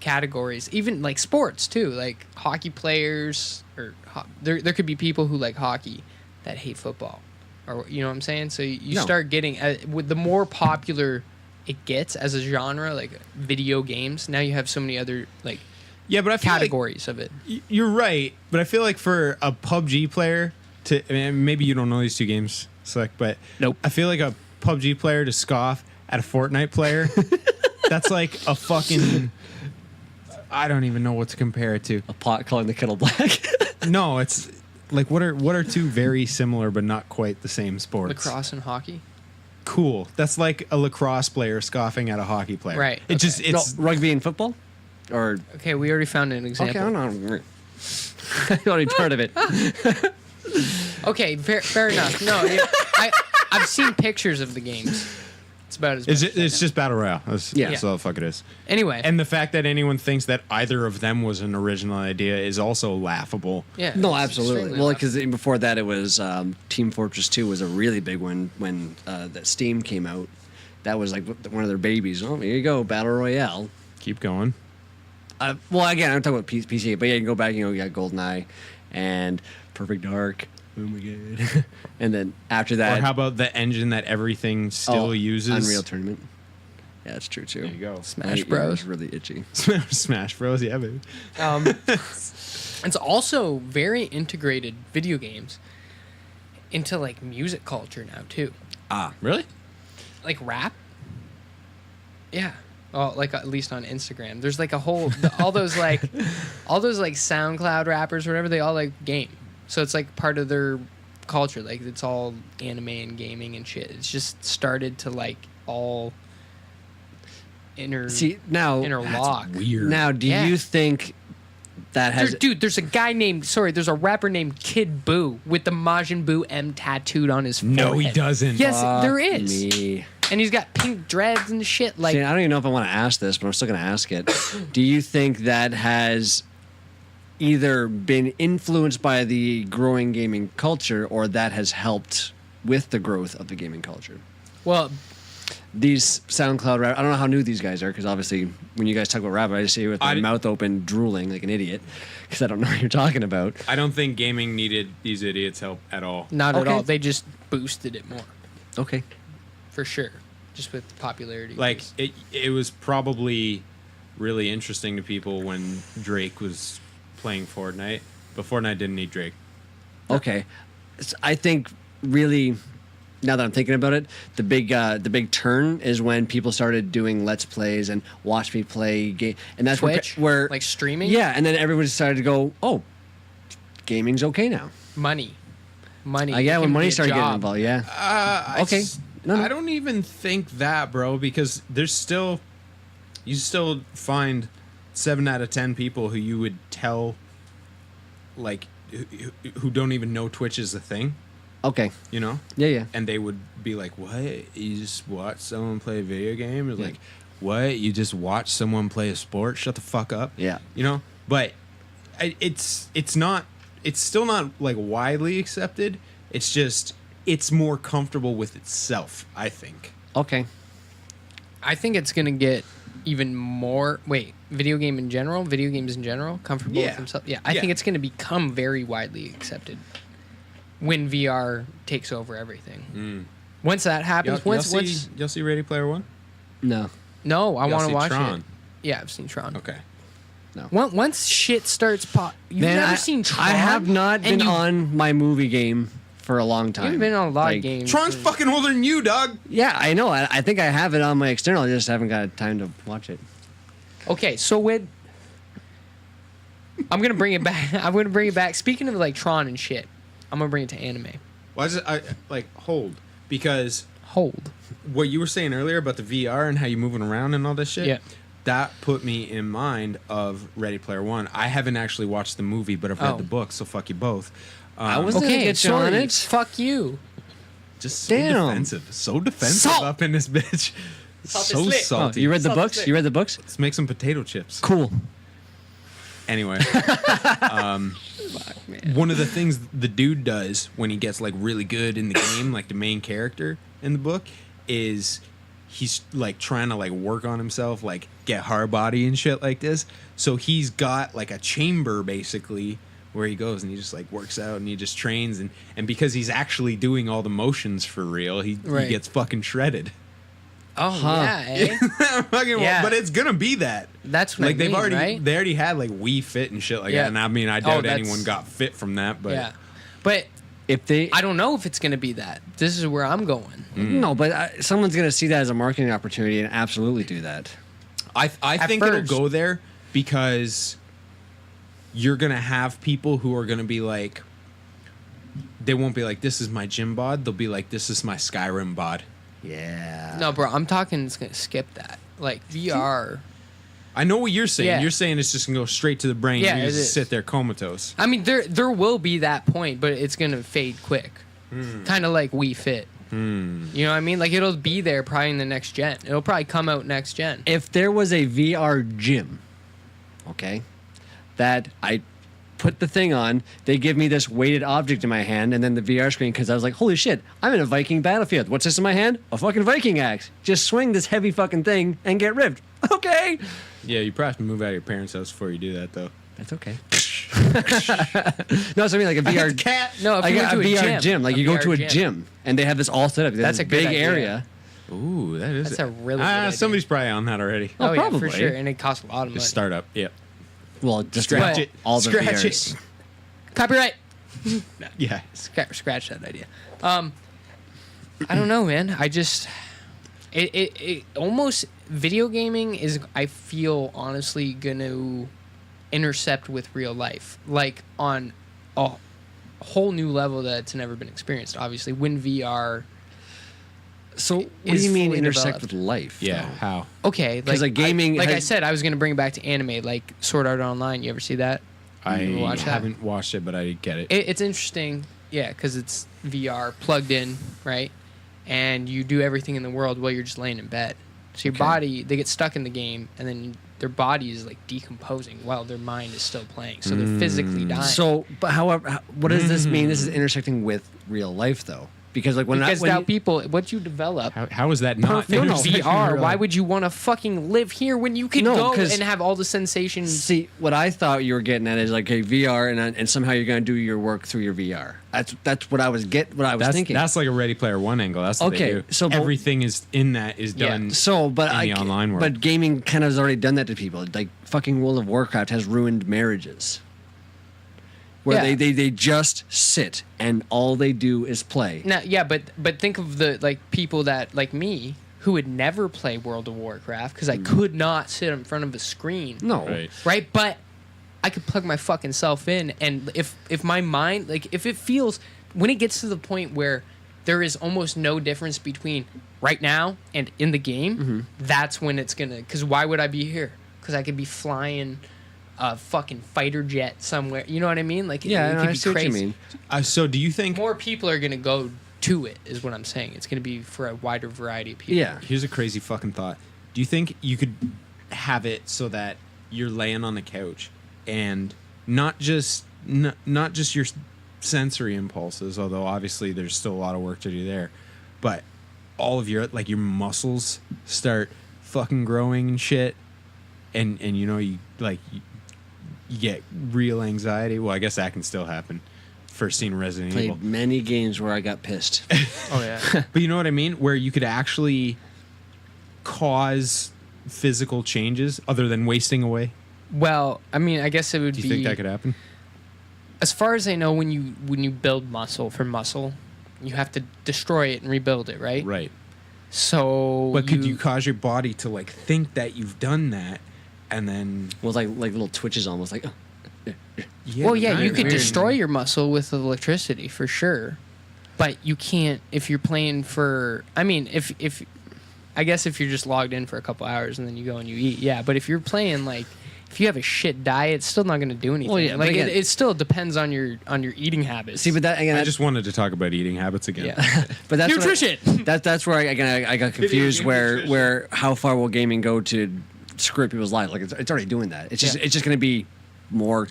categories. Even like sports too, like hockey players, or there could be people who like hockey that hate football, or you know what I'm saying. So you No. start getting with the more popular it gets as a genre, like video games. Now you have so many other like Yeah, but I feel categories of it. You're right, but I feel like for a PUBG player maybe you don't know these two games, Slick, but Nope. I feel like a PUBG player to scoff at a Fortnite player, that's like a fucking I don't even know what to compare it to. A pot calling the kettle black. No, it's like what are two very similar but not quite the same sports? Lacrosse and hockey. Cool. That's like a lacrosse player scoffing at a hockey player. Right, It okay. just it's No, rugby and football? Or Okay, we already found an example. okay, I don't know. I've already heard of it. Okay, fair enough. No, I've seen pictures of the games. It's about as much as I it's know. just battle royale. That's all the fuck it is. Anyway. And the fact that anyone thinks that either of them was an original idea is also laughable. yeah. No, it's absolutely. extremely Well, rough. because before that, it was Team Fortress 2 was a really big one when that Steam came out. That was like one of their babies. Oh, here you go, Battle Royale. Keep going. Well, again, I'm talking about PC, but yeah, you can go back. You got GoldenEye and Perfect Dark. Oh my god! And then after that, Or how about the engine that everything still uses? Unreal Tournament. Yeah, that's true too. There you go. Smash My Bros. ear is really itchy. Smash Bros. Yeah, baby. It's also very integrated video games into like music culture now too. Really? Like rap. Yeah. Oh, like at least on Instagram. There's like a whole all those like SoundCloud rappers or whatever, they all like game. So it's like part of their culture. Like it's all anime and gaming and shit. It's just started to like all See now, interlock. Weird. now, do Yeah. you think that has? There's a guy named there's a rapper named Kid Buu with the Majin Buu M tattooed on his forehead. No, he doesn't. Yes, there Fuck is. me. And he's got pink dreads and shit. Like, See, I don't even know if I want to ask this, but I'm still going to ask it. Do you think that has either been influenced by the growing gaming culture, or that has helped with the growth of the gaming culture? well, These SoundCloud rap, I don't know how new these guys are, because obviously when you guys talk about rap, I just see you with my mouth open, drooling like an idiot, because I don't know what you're talking about. I don't think gaming needed these idiots' help at all. not at Okay. all. They just boosted it more, Okay. for sure. Just with popularity. Like it was probably really interesting to people when Drake was playing Fortnite, but Fortnite didn't need Drake. Okay. I think really, now that I'm thinking about it, the big turn is when people started doing Let's Plays and watch me play game, and that's Twitch, where like streaming. yeah, and then everybody started to go, oh, gaming's okay now. money. Yeah, It when can money be a started getting job. involved, yeah. Okay. No. I don't even think that, bro, because you still find 7 out of 10 people who you would tell, like, who don't even know Twitch is a thing, Okay. you know? Yeah, yeah. And they would be like, what? You just watch someone play a video game? Or Yeah. like, what? You just watch someone play a sport? Shut the fuck up. Yeah. You know? But it's still not, like, widely accepted. It's just, it's more comfortable with itself, I think. Okay. I think it's gonna get even more. Wait, video games in general, comfortable Yeah. with themselves. Yeah, I Yeah. think it's gonna become very widely accepted when VR takes over everything. Once that happens, Y'all see Ready Player One? No. no, I Y'all want to see watch Tron? it. Yeah, I've seen Tron. Okay. Once shit starts pop, you've never seen Tron. I have not And been on my movie game for a long time. You've been on a lot Like, of games. Tron's fucking older than you, dog. Yeah, I know. I think I have it on my external. I just haven't got time to watch it. Okay, so I'm gonna bring it back. I'm gonna bring it back. Speaking of like Tron and shit, I'm gonna bring it to anime. Why is it? Hold, because Hold. what you were saying earlier about the VR and how you moving around and all this shit. Yeah. That put me in mind of Ready Player One. I haven't actually watched the movie, but I've read Oh. the book, so fuck you both. I was gonna Okay, get you on sorry. it. Fuck you. just so Damn. defensive. So defensive Salt. up in this bitch. Salt so is lit. Oh, salty. you read the Sounds books? sick. You read the books? Let's make some potato chips. Cool. Anyway, one of the things the dude does when he gets like really good in the game, like the main character in the book, is he's like trying to like work on himself, like get hard body and shit like this. So he's got like a chamber basically where he goes and he just like works out and he just trains and because he's actually doing all the motions for real, he Right. gets fucking shredded. Oh yeah, eh? Fucking Yeah. But it's gonna be that. That's what Like I they've mean, already right? they already had like Wii Fit and shit like Yeah. that. And I mean I doubt that's- anyone got fit from that, but Yeah, but If they, I don't know if it's gonna be that. This is where I'm going. no, but someone's gonna see that as a marketing opportunity and absolutely do that. I think it'll first. go there because you're gonna have people who are gonna be like, they won't be like, this is my gym bod. They'll be like, this is my Skyrim bod. Yeah. No, bro, I'm talking. It's gonna skip that. Like VR. I know what you're saying. Yeah. You're saying it's just gonna go straight to the brain. Yeah, You it just is. sit there comatose. I mean, there will be that point, but it's gonna fade quick. Kind of like Wii Fit. You know what I mean? Like it'll be there probably in the next gen. It'll probably come out next gen. If there was a VR gym, okay, that I put the thing on, they give me this weighted object in my hand, and then the VR screen, because I was like, holy shit, I'm in a Viking battlefield. What's this in my hand? A fucking Viking axe. Just swing this heavy fucking thing and get ripped. Okay. Yeah, you probably have to move out of your parents' house before you do that, though. That's okay. No, so I mean like a VR cat. No, if like you a went to a VR gym. Like you go VR to a gym and they have this all set up. They have That's this a good big idea. area. Ooh, that is. That's a really good idea. Somebody's probably on that already. Oh, Oh, yeah, probably. for sure, and it costs a lot of money. Just start up. Yep. Well, just Scratch about it. all the Scratch VRs. it. Copyright. Yeah. Scratch that idea. I don't know, man. I just it almost video gaming is, I feel, honestly gonna intercept with real life, like on a whole new level that's never been experienced. Obviously, when VR. So what do is you mean fully intersect developed. with life? Yeah. though? How? Okay, 'Cause, like, gaming like I has- said, I was gonna bring it back to anime, like Sword Art Online. You ever see that? I You watch that? haven't watched it, but I get it. It's interesting, yeah, because it's VR plugged in, right? And you do everything in the world while you're just laying in bed. So your Okay. body, they get stuck in the game, and then their body is like decomposing while their mind is still playing. So they're physically dying. So, but however, what does this mean? This is intersecting with real life, though, because like when because I, when now you- people, what you develop. How is that not? Perfect intersecting VR. real Why life. would you want to fucking live here when you can No, go 'cause- and have all the sensations? see what I thought you were getting at is like a VR, and somehow you're going to do your work through your VR. That's what I was thinking. That's like a Ready Player One angle. That's what Okay, they do. so but- everything is in that is Yeah. done. So, but in the online world. but gaming kind of has already done that to people. Like fucking World of Warcraft has ruined marriages, where Yeah. they just sit and all they do is play. Now, yeah, but think of the like people that like me who would never play World of Warcraft because I could not sit in front of a screen. No, Right. Right, but I could plug my fucking self in, and if my mind, like, if it feels, when it gets to the point where there is almost no difference between right now and in the game, that's when it's gonna. Because why would I be here? Because I could be flying a fucking fighter jet somewhere. You know what I mean? Like, yeah, it no, could I be see what crazy. you mean. So do you think? More people are gonna go to it, is what I'm saying. It's gonna be for a wider variety of people. Yeah, Here's a crazy fucking thought. Do you think you could have it so that you're laying on the couch and not just your sensory impulses, although obviously there's still a lot of work to do there, but all of your like your muscles start fucking growing and shit, and you know you get real anxiety. Well, I guess that can still happen. First seen Resident Evil. played many games where I got pissed. Oh yeah. But you know what I mean? Where you could actually cause physical changes other than wasting away. Well, I mean, I guess it would Do be. you think that could happen? As far as I know, when you build muscle for muscle, you have to destroy it and rebuild it, right? Right. So, But could you cause your body to like think that you've done that, and then Well, like little twitches, almost like. Well, yeah, you right, could weird. destroy your muscle with electricity for sure, but you can't if you're playing for. I mean, if I guess if you're just logged in for a couple hours and then you go and you eat, yeah. But if you're playing like. If you have a shit diet, it's still not going to do anything. Well, yeah, but like again- it still depends on your eating habits. See, but that again, I that, just wanted to talk about eating habits again. yeah. but that's what I- Nutrition. that's where I got confused. game Where nutrition. where how far will gaming go to screw up people's lives? Like it's already doing that. It's just Yeah. it's just going to be more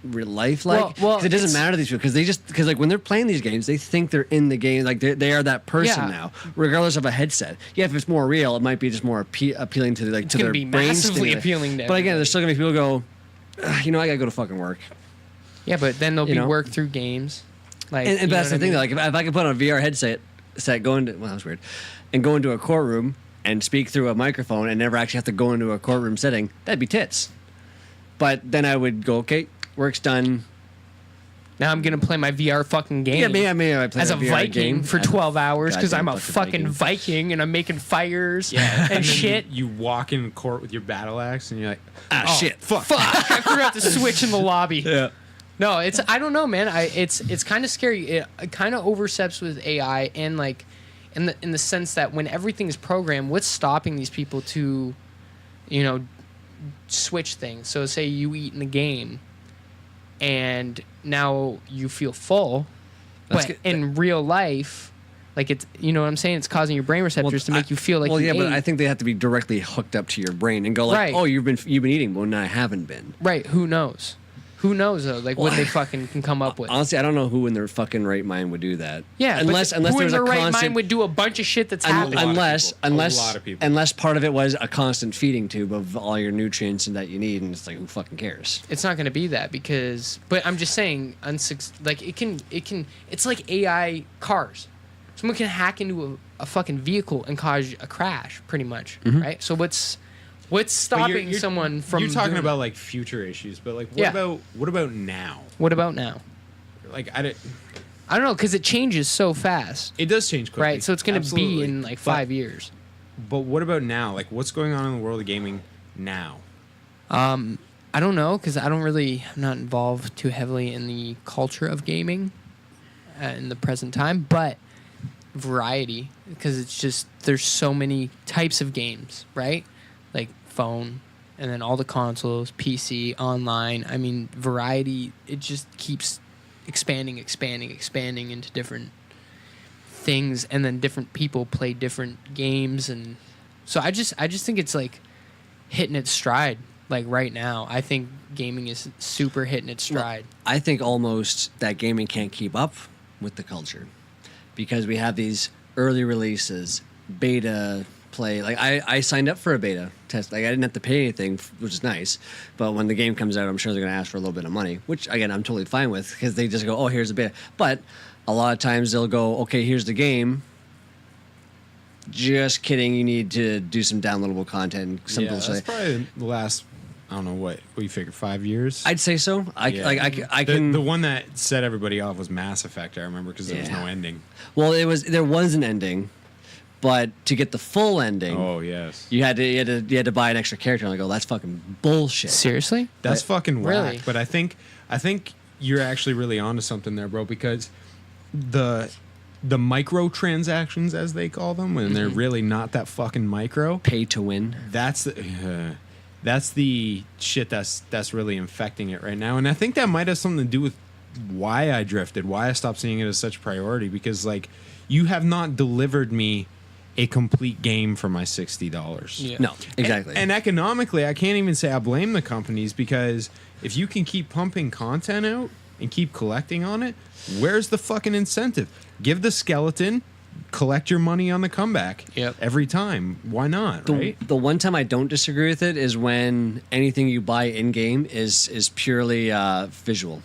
real life like. Well, 'Cause it doesn't it's- matter to these people because like when they're playing these games, they think they're in the game. Like they are that person Yeah. now, regardless of a headset. Yeah, if it's more real, it might be just more appealing to like It's to gonna their be brain massively stimulation. appealing to But again, everybody. there's still going to be people who go. You know, I gotta go to fucking work. Yeah, but then there'll You be know? work through games. Like, And you know that's the what I thing, mean? though. Like, if I could put on a VR headset, go into, well, that was weird, and go into a courtroom and speak through a microphone and never actually have to go into a courtroom setting, that'd be tits. But then I would go, okay, work's done. Now I'm gonna play my VR fucking game. Yeah, maybe I play as a VR Viking game for 12 hours because I'm Goddamn a fucking Viking and I'm making fires and shit. You walk in court with your battle axe and you're like, Shit. fuck. I threw out the switch in the lobby. Yeah. No, I don't know, man. It's kind of scary. It kind of oversteps with AI and like in the sense that when everything is programmed, what's stopping these people to, switch things? So say you eat in the game, and now you feel full, but in real life, like it's what I'm saying, it's causing your brain receptors to make you feel like you ate. But I think they have to be directly hooked up to your brain and go like, Right. oh, you've been eating, but I haven't been. Right? Who knows? Who knows though? Like what they fucking can come up with. Honestly, I don't know who in their fucking right mind would do that. Yeah, unless who there's in their a right constant, mind would do a bunch of shit that's happening. A unless lot of people. unless part of it was a constant feeding tube of all your nutrients and that you need, and it's like, who fucking cares? It's not going to be that because, but I'm just saying, like it's like AI cars. Someone can hack into a fucking vehicle and cause a crash, pretty much, right? So what's stopping someone from? You're talking doing about that? like future issues, but like Yeah. what about now? What about now? Like I don't know because it changes so fast, it does change quickly, right? So it's going to be Absolutely. in like 5 years. But what about now? Like what's going on in the world of gaming now? I don't know because I'm not involved too heavily in the culture of gaming in the present time, but variety because it's just there's so many types of games, right? Like phone and then all the consoles, PC, online. I mean, variety, it just keeps expanding into different things and then different people play different games and so I just think it's like hitting its stride like right now. I think gaming is super hitting its stride. Well, I think almost that gaming can't keep up with the culture because we have these early releases, beta play. Like I signed up for a beta test. Like I didn't have to pay anything, which is nice. But when the game comes out, I'm sure they're going to ask for a little bit of money, which again I'm totally fine with because they just go, "Oh, here's the beta." But a lot of times they'll go, "Okay, here's the game." Just kidding. You need to do some downloadable content. Some That's probably the last. I don't know what you figure 5 years. I'd say so. I The can. one that set everybody off was Mass Effect. I remember because there was Yeah. no ending. Well, there was an ending, but to get the full ending, Oh yes, you had to buy an extra character. And I go, that's fucking bullshit. Seriously? that's fucking whack. Really? But I think you're actually really onto something there, bro. Because the microtransactions, as they call them, when they're really not that fucking micro, Pay to win. that's the shit that's really infecting it right now. And I think that might have something to do with why I drifted, why I stopped seeing it as such a priority. Because like you have not delivered me a complete game for my $60. Yeah. No, exactly. And economically, I can't even say I blame the companies because if you can keep pumping content out and keep collecting on it, where's the fucking incentive? Give the skeleton, collect your money on the comeback. Yep. Every time. Why not, right? The one time I don't disagree with it is when anything you buy in game is purely visual.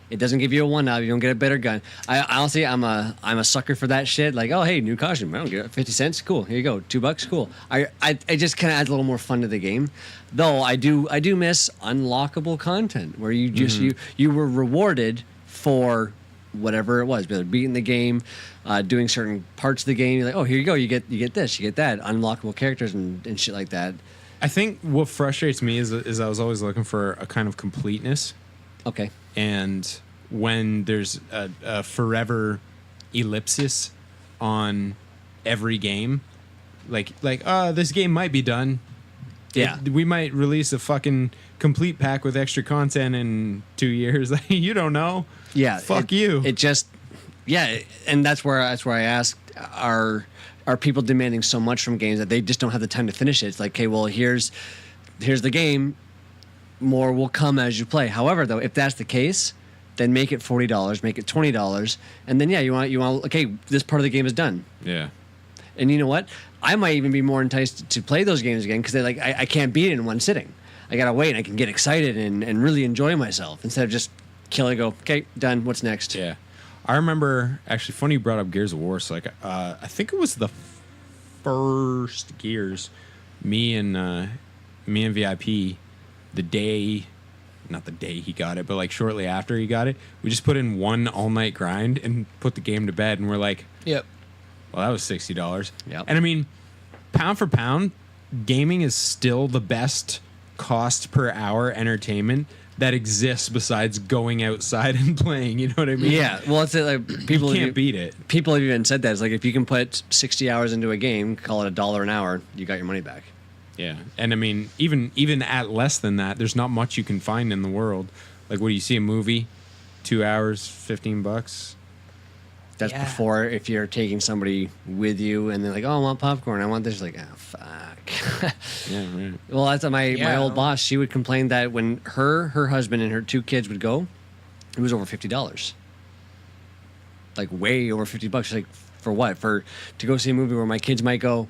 It doesn't give you a 1-up. You don't get a better gun. I honestly, I'm a sucker for that shit. Like, oh hey, new costume. I don't get it. 50 cents. Cool. Here you go. $2. Cool. I just kind of adds a little more fun to the game. Though I do miss unlockable content where you just you were rewarded for whatever it was, whether beating the game, doing certain parts of the game. You're like, oh, here you go. You get this. You get that. Unlockable characters and shit like that. I think what frustrates me is I was always looking for a kind of completeness. Okay. And when there's a forever ellipsis on every game, like this game might be done. Yeah. We might release a fucking complete pack with extra content in 2 years. You don't know. Yeah. Fuck you. It just, yeah, and that's where I asked, are people demanding so much from games that they just don't have the time to finish it? It's like, okay, well, here's the game. More will come as you play. However, though, if that's the case, then make it $40, make it $20, and then you want okay, this part of the game is done. Yeah. And you know what? I might even be more enticed to play those games again because I can't beat it in one sitting. I gotta wait. I can get excited and really enjoy myself instead of just kill it. Go, okay, done. What's next? Yeah. I remember, actually, funny you brought up Gears of War. So, like, I think it was the first Gears, me and VIP, the day not the day he got it, but like shortly after he got it, we just put in one all-night grind and put the game to bed, and we're like, Yep. well, that was $60. Yep. And I mean, pound for pound, gaming is still the best cost per hour entertainment that exists besides going outside and playing. You know what I mean? Yeah, well, it's like people You can't beat it. People have even said that. It's like if you can put 60 hours into a game, call it $1 an hour, you got your money back. Yeah, and I mean, even at less than that, there's not much you can find in the world. Like, what do you see a movie, 2 hours, $15? That's Yeah. before if you're taking somebody with you and they're like, oh, I want popcorn. I want this. Like, oh, fuck. Yeah, right. Well, that's my Yeah. old boss. She would complain that when her husband and her 2 kids would go, it was over $50. Like way over $50. She's like, for what? For to go see a movie where my kids might go,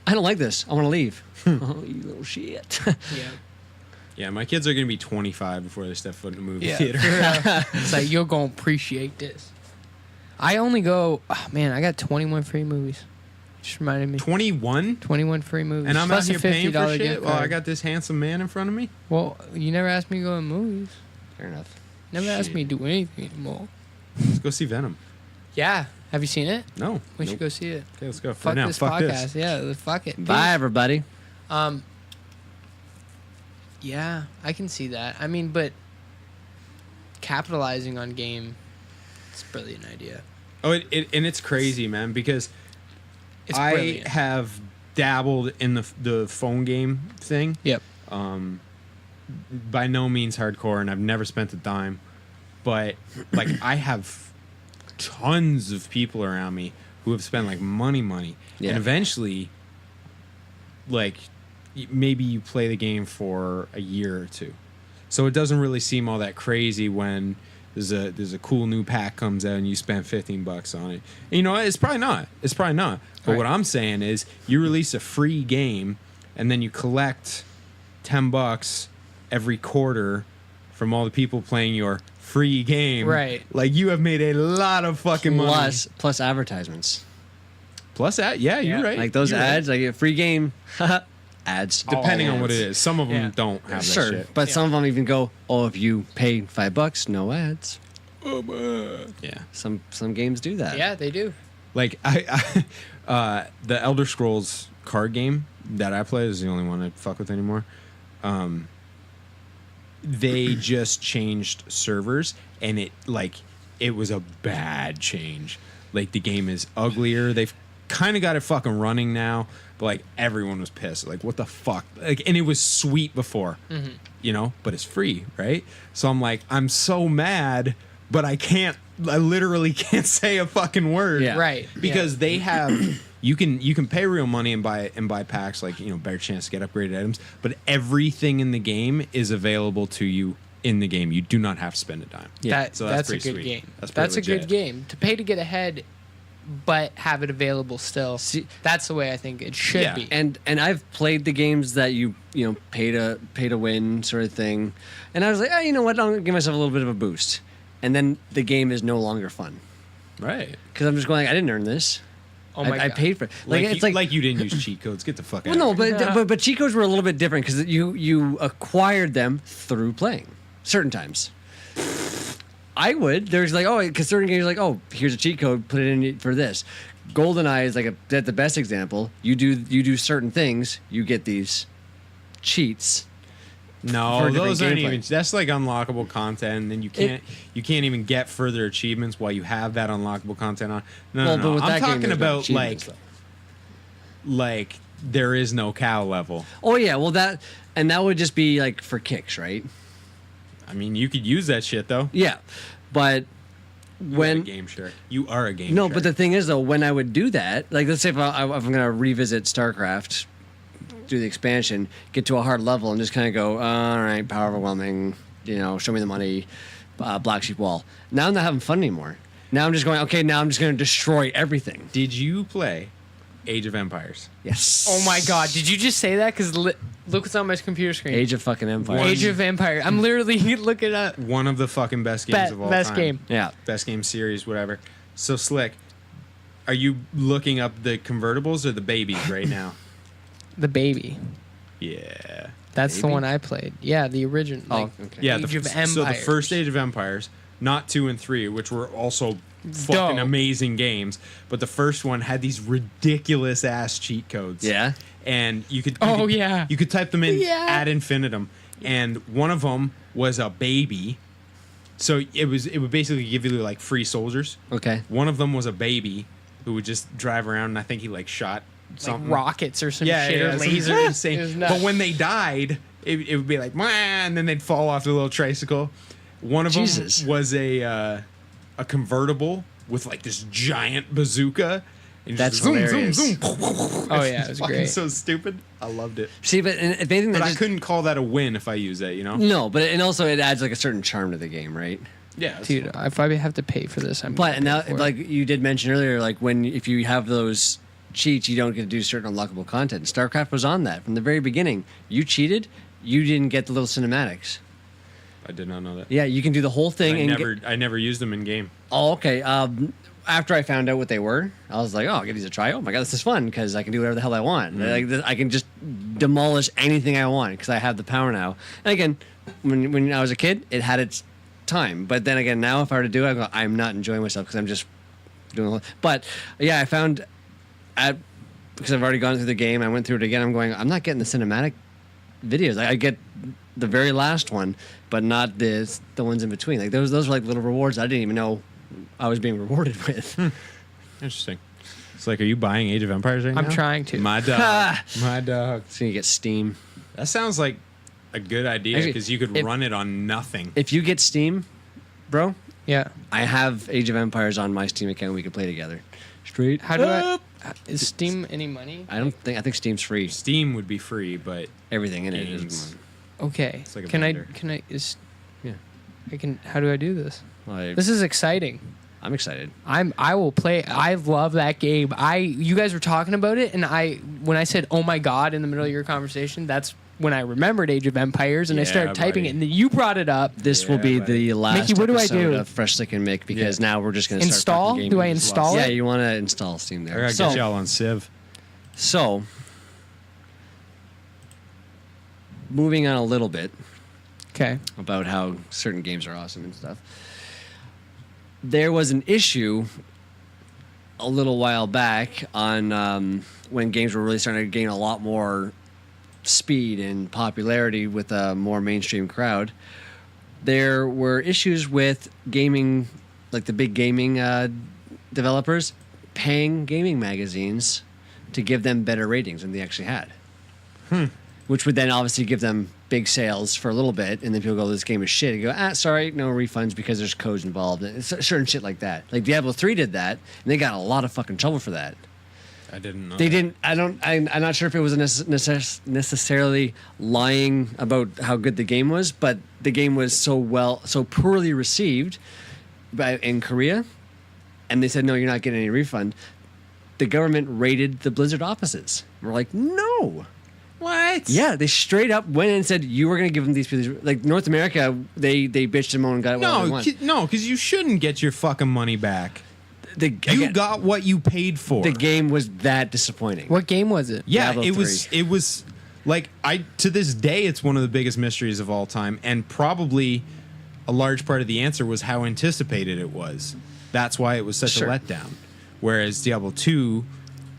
I don't like this. I want to leave. Oh, you little shit. Yeah. Yeah, my kids are gonna be 25 before they step foot in a movie Yeah. theater. It's like you're gonna appreciate this. I only go. Oh, man, I got 21 free movies. Just reminded me. 21, 21 free movies. and I'm out Plus a here paying for $50 shit. gift Well, I card. got this handsome man in front of me. Well, you never asked me to go to movies. Fair enough. Never asked Shit. me to do anything anymore. Let's go see Venom. Yeah. Have you seen it? No, We Nope. should go see it. Okay, let's go. For Fuck now, this fuck podcast. this. Yeah, fuck it. Bye, everybody. Yeah, I can see that. I mean, but capitalizing on game, it's a brilliant idea. Oh, and it's crazy, man, because It's I brilliant. have dabbled in the phone game thing. Yep. By no means hardcore, and I've never spent a dime. But like, I have tons of people around me who have spent like money, Yeah. and eventually, like, maybe you play the game for a year or two, so it doesn't really seem all that crazy when there's a cool new pack comes out and you spend $15 on it. And you know what? It's probably not. But Right. what I'm saying is, you release a free game, and then you collect $10 every quarter from all the people playing your free game. Right. Like, you have made a lot of fucking money. Plus advertisements. Plus that. Yeah, Yeah. you're right. Like those You're right. ads, like a free game, ads. Depending All on what it ads. is. Some of them Yeah. don't have that Sure, shit. but Yeah. some of them even go, oh, if you pay $5, no ads. Yeah. Some games do that. Yeah, they do. Like, the Elder Scrolls card game that I play is the only one I fuck with anymore. They just changed servers, and it was a bad change. Like, the game is uglier. They've kind of got it fucking running now, but like, everyone was pissed. Like, what the fuck? Like, and it was sweet before, you know, but it's free, right? So I'm like, I'm so mad, but I literally can't say a fucking word. Yeah. Right. Because they have you can pay real money and buy packs, like, you know, better chance to get upgraded items, but everything in the game is available to you in the game. You do not have to spend a dime. Yeah. That, So that's a pretty good sweet. game. That's That's a pretty good legit. game. To pay to get ahead, but have it available still. See- That's the way I think it should Yeah. be. And I've played the games that you know pay to win sort of thing, and I was like, oh, you know what? I'll give myself a little bit of a boost, and then the game is no longer fun Right. because I'm just going, like, I didn't earn this. Oh my I God. paid for it. Like, It's like you didn't use cheat codes. Get the fuck out. well, no, of here. but cheat codes were a little bit different because you acquired them through playing certain times. I would. There's like, oh, because certain games are like, oh, here's a cheat code, put it in for this. GoldenEye is like that's the best example. You do certain things, you get these cheats. for No, different those aren't gameplay. even. That's like unlockable content, and you can't even get further achievements while you have that unlockable content on. No, Well, no, but no. with I'm that game, talking there's no about achievements, though. like there is no cow level. Oh yeah, well that would just be like for kicks, right? I mean, you could use that shit though. Yeah, but You are a when game shark, you are a game. no, shark. but the thing is though, when I would do that, like let's say if I'm gonna revisit StarCraft, do the expansion, get to a hard level, and just kind of go, all right, power overwhelming, you know, show me the money, black sheep wall. Now I'm not having fun anymore. Now I'm just going, okay, now I'm just gonna destroy everything. Did you play Age of Empires? Yes. Oh my God! Did you just say that? Because look what's on my computer screen. Age of fucking Empire. Age of Empire. I'm literally looking up. One of the fucking best games of all Best time. game. Yeah. Best game series, whatever. So Slick, are you looking up the convertibles or the babies right now? The baby. Yeah. That's the Maybe? one I played. Yeah, the original. Oh, Like, okay. Yeah, Age of so the Empires. first Age of Empires, not 2 and 3, which were also fucking Dope. amazing games, but the first one had these ridiculous ass cheat codes. Yeah. And you could Yeah. you could type them in Yeah. ad infinitum, and one of them was a baby. So it would basically give you like free soldiers. Okay. One of them was a baby who would just drive around, and I think he like shot like something. rockets or some shit or something lasers. insane. It was nuts. But when they died, it would be like, "Wah," and then they'd fall off the little tricycle. One of Jesus. them was a convertible with like this giant bazooka. And That's just zoom, hilarious. zoom, zoom. Oh, yeah, it was fucking great. so stupid. I loved it. See, but if anything, But that I just, couldn't call that a win if I use that, you know? no, but and also it adds like a certain charm to the game, right? Yeah. Dude, if I have to pay for this, I'm. But gonna now, pay for it. like you did mention earlier, like if you have those cheats, you don't get to do certain unlockable content. StarCraft was on that from the very beginning. You cheated, you didn't get the little cinematics. I did not know that. Yeah, you can do the whole thing. I never used them in game. Oh, okay. After I found out what they were, I was like, "Oh, I'll give these a try." Oh my god, this is fun because I can do whatever the hell I want. I can just demolish anything I want because I have the power now. And again, when I was a kid, it had its time. But then again, now if I were to do it, I'm not enjoying myself because I'm just doing. A whole, but yeah, I found because I've already gone through the game. I went through it again. I'm going. I'm not getting the cinematic videos. I get the very last one, but not the ones in between. Like those are like little rewards I didn't even know I was being rewarded with. Interesting. It's like, are you buying Age of Empires right now? I'm trying to. My dog. My dog. So you get Steam. That sounds like a good idea Actually, because you could run it on nothing. If you get Steam, bro, Yeah. I have Age of Empires on my Steam account. We could play together. Straight. How do I? Is Steam any money? I think Steam's free. Steam would be free, but Everything in it games. is. Okay. It's like a Can vendor. Yeah. I can. How do I do this? Well, This is exciting. I'm excited. I will play. I love that game. You guys were talking about it, and when I said "Oh my God" in the middle of your conversation, that's when I remembered Age of Empires, and I Yeah, started typing buddy. it, and then you brought it up. This will Yeah, be buddy. the last Mickey, what do I episode do? of Fresh Stick and Mick because Yeah. now we're just going to start Install? talking Do I gaming. install Yeah, it? you want to install Steam I there. gotta get y'all on Civ. So, moving on a little bit Okay. about how certain games are awesome and stuff. There was an issue a little while back on when games were really starting to gain a lot more speed and popularity with a more mainstream crowd. There were issues with gaming, like the big gaming developers paying gaming magazines to give them better ratings than they actually had. Which would then obviously give them big sales for a little bit, and then people go, "This game is shit." And you go, sorry, no refunds because there's codes involved. And it's certain shit like that. Like Diablo 3 did that, and they got a lot of fucking trouble for that. I didn't know. They that. didn't. I'm not sure if it was necessarily lying about how good the game was, but the game was so poorly received in Korea, and they said, "No, you're not getting any refund." The government rated the Blizzard offices. We're like, "No." What? Yeah, they straight up went in and said you were going to give them these people. Like North America, they bitched and moaned and got what they No, want. no, because you shouldn't get your fucking money back. You Again, got what you paid for. the game was that disappointing. What game was it? Yeah, Diablo it was. 3. It was like to this day, it's one of the biggest mysteries of all time, and probably a large part of the answer was how anticipated it was. That's why it was such Sure. a letdown. Whereas Diablo 2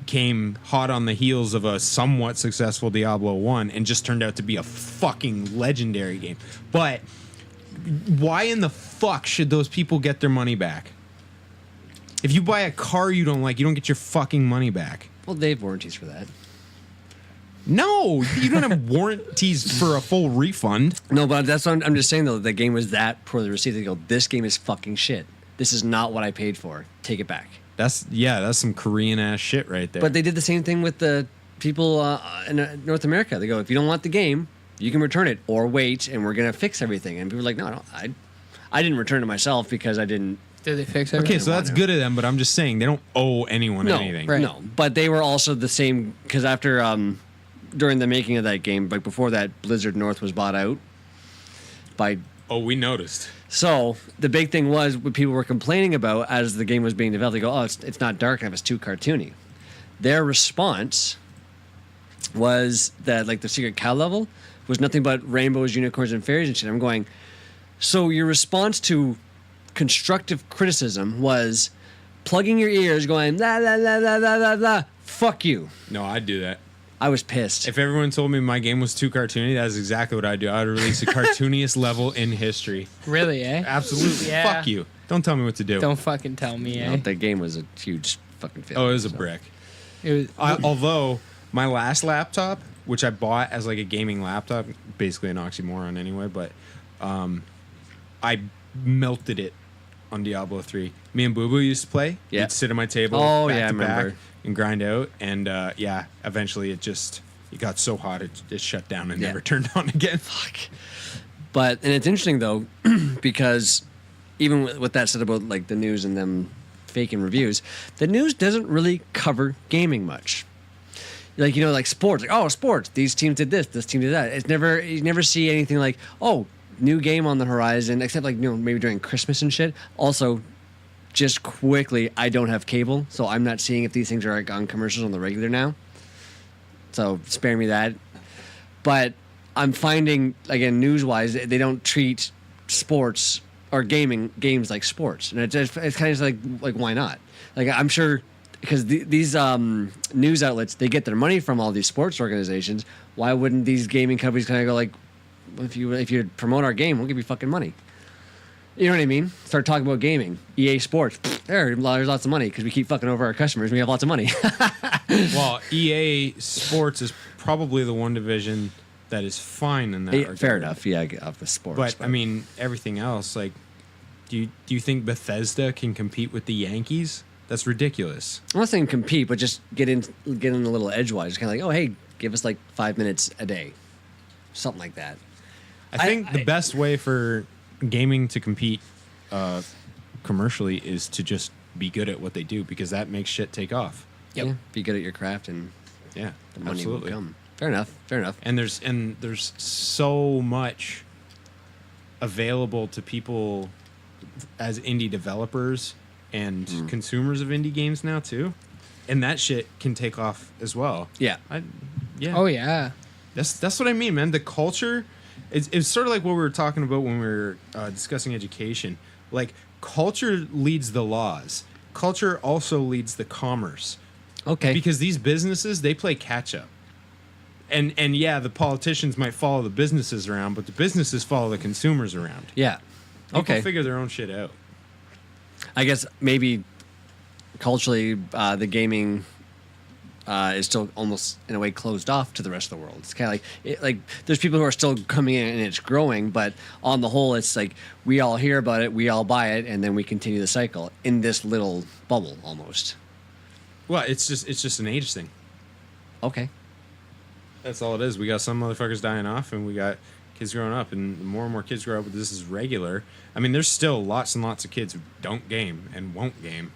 came hot on the heels of a somewhat successful Diablo 1 and just turned out to be a fucking legendary game. But why in the fuck should those people get their money back? If you buy a car you don't like, you don't get your fucking money back. Well, they have warranties for that. No, you don't have warranties for a full refund. No, but that's what I'm just saying though. The game was that poorly received. They go, "This game is fucking shit. This is not what I paid for. Take it back." That's some Korean ass shit right there. But they did the same thing with the people in North America. They go, "If you don't want the game, you can return it or wait, and we're gonna fix everything." And people are like, "No, I didn't return it myself because I didn't." Did they fix everything? okay, so that's good of them, but I'm just saying they don't owe anyone No, anything. right. no. But they were also the same because after during the making of that game, like before that, Blizzard North was bought out by. Oh, we noticed. So the big thing was what people were complaining about as the game was being developed. They go, "Oh, it's not dark enough. It's too cartoony." Their response was that like the secret cow level was nothing but rainbows, unicorns, and fairies and shit. I'm going, so your response to constructive criticism was plugging your ears, going la la la la la la la. Fuck you. No, I'd do that. I was pissed. If everyone told me my game was too cartoony, that's exactly what I'd do. I'd release the cartooniest level in history. Really, eh? Absolutely. Yeah. Fuck you. Don't tell me what to do. Don't fucking tell me, eh? No, that game was a huge fucking failure. Oh, it was a brick. It was, Although my last laptop, which I bought as like a gaming laptop, basically an oxymoron anyway, but I melted it on Diablo 3. Me and Boo Boo used to play. Yeah. We'd sit at my table Oh, back yeah, I to back remember. and grind out. And yeah, eventually it got so hot it shut down and Yeah. never turned on again. Fuck. But, and it's interesting though, because even with that said about like the news and them faking reviews, the news doesn't really cover gaming much. Like, you know, like sports, like, oh, sports, these teams did this team did that. You never see anything like, oh, new game on the horizon, except like, you know, maybe during Christmas and shit. Also, just quickly, I don't have cable, so I'm not seeing if these things are like on commercials on the regular now. So spare me that. But I'm finding, again, news-wise, they don't treat sports or games like sports, and it's kind of like why not? Like, I'm sure because these news outlets, they get their money from all these sports organizations. Why wouldn't these gaming companies kind of go like, if you promote our game, we'll give you fucking money? You know what I mean? Start talking about gaming. EA Sports, there's lots of money because we keep fucking over our customers. We have lots of money. Well, EA Sports is probably the one division that is fine in that regard. Fair enough. Yeah, of the sports. But I mean, everything else, like, do you think Bethesda can compete with the Yankees? That's ridiculous. I'm not saying compete, but just get in a little edgewise. Kind of like, oh, hey, give us like 5 minutes a day, something like that. I think the best way for gaming to compete commercially is to just be good at what they do, because that makes shit take off. Yep. Yeah, be good at your craft, and Yeah, the money absolutely. will come. Fair enough. And there's so much available to people as indie developers and consumers of indie games now too, and that shit can take off as well. Yeah. Yeah. oh, yeah. That's what I mean, man. The culture, it's sort of like what we were talking about when we were discussing education. Like, culture leads the laws. Culture also leads the commerce. Okay. Because these businesses, they play catch up. And yeah, the politicians might follow the businesses around, but the businesses follow the consumers around. yeah. People Okay. figure their own shit out. I guess maybe culturally, the gaming is still almost in a way closed off to the rest of the world. It's kind of like there's people who are still coming in and it's growing, but on the whole, it's like we all hear about it, we all buy it, and then we continue the cycle in this little bubble almost. Well, it's just an age thing. Okay. That's all it is. We got some motherfuckers dying off, and we got kids growing up, and the more and more kids grow up, this is regular. I mean, there's still lots and lots of kids who don't game and won't game,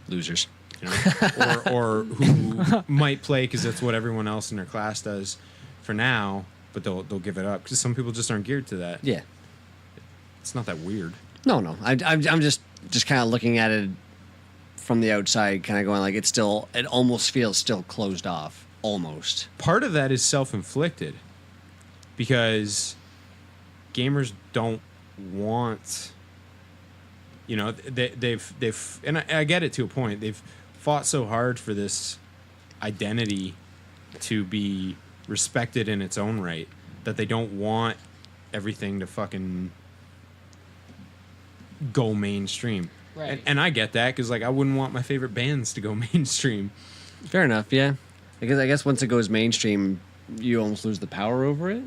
Losers. you know, or who might play because that's what everyone else in their class does for now, but they'll give it up because some people just aren't geared to that. Yeah. It's not that weird. No. I'm just kind of looking at it from the outside, kind of going like it almost feels still closed off, almost. Part of that is self-inflicted because gamers don't want, you know, they've and I get it to a point. They've fought so hard for this identity to be respected in its own right that they don't want everything to fucking go mainstream. Right. And I get that because, like, I wouldn't want my favorite bands to go mainstream. Fair enough, yeah. I guess once it goes mainstream, you almost lose the power over it.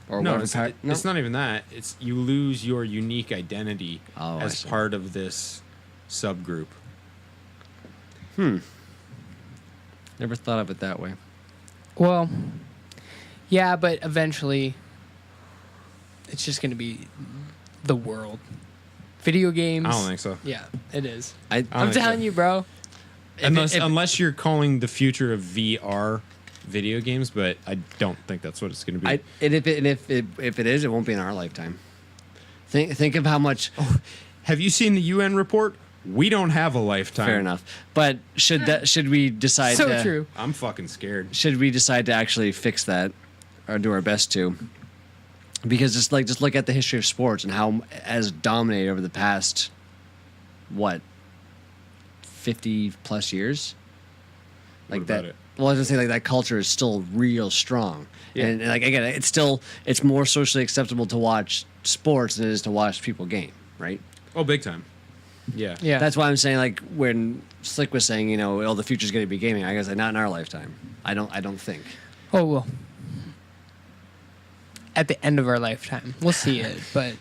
Or No, whatever it's, power. it's not even that. It's you lose your unique identity Oh, I as see. part of this subgroup. Never thought of it that way. Well, yeah, but eventually it's just going to be the world. Video games. I don't think so. Yeah, it is. I don't I'm think telling so. you, bro. Unless you're calling the future of VR video games, but I don't think that's what it's going to be. if it is, it won't be in our lifetime. Think of how much. Have you seen the UN report? We don't have a lifetime. Fair enough. But should we decide So to, true. I'm fucking scared. should we decide to actually fix that or do our best to? Because just look at the history of sports and how it has dominated over the past 50 plus years. What about it? Well, I was gonna say, like, that culture is still real strong. Yeah. And like, again, it's more socially acceptable to watch sports than it is to watch people game, right? Oh, big time. Yeah. Yeah. That's why I'm saying, like, when Slick was saying, the future's going to be gaming, I guess, like, not in our lifetime. I don't think. Oh, well. At the end of our lifetime, we'll see it, but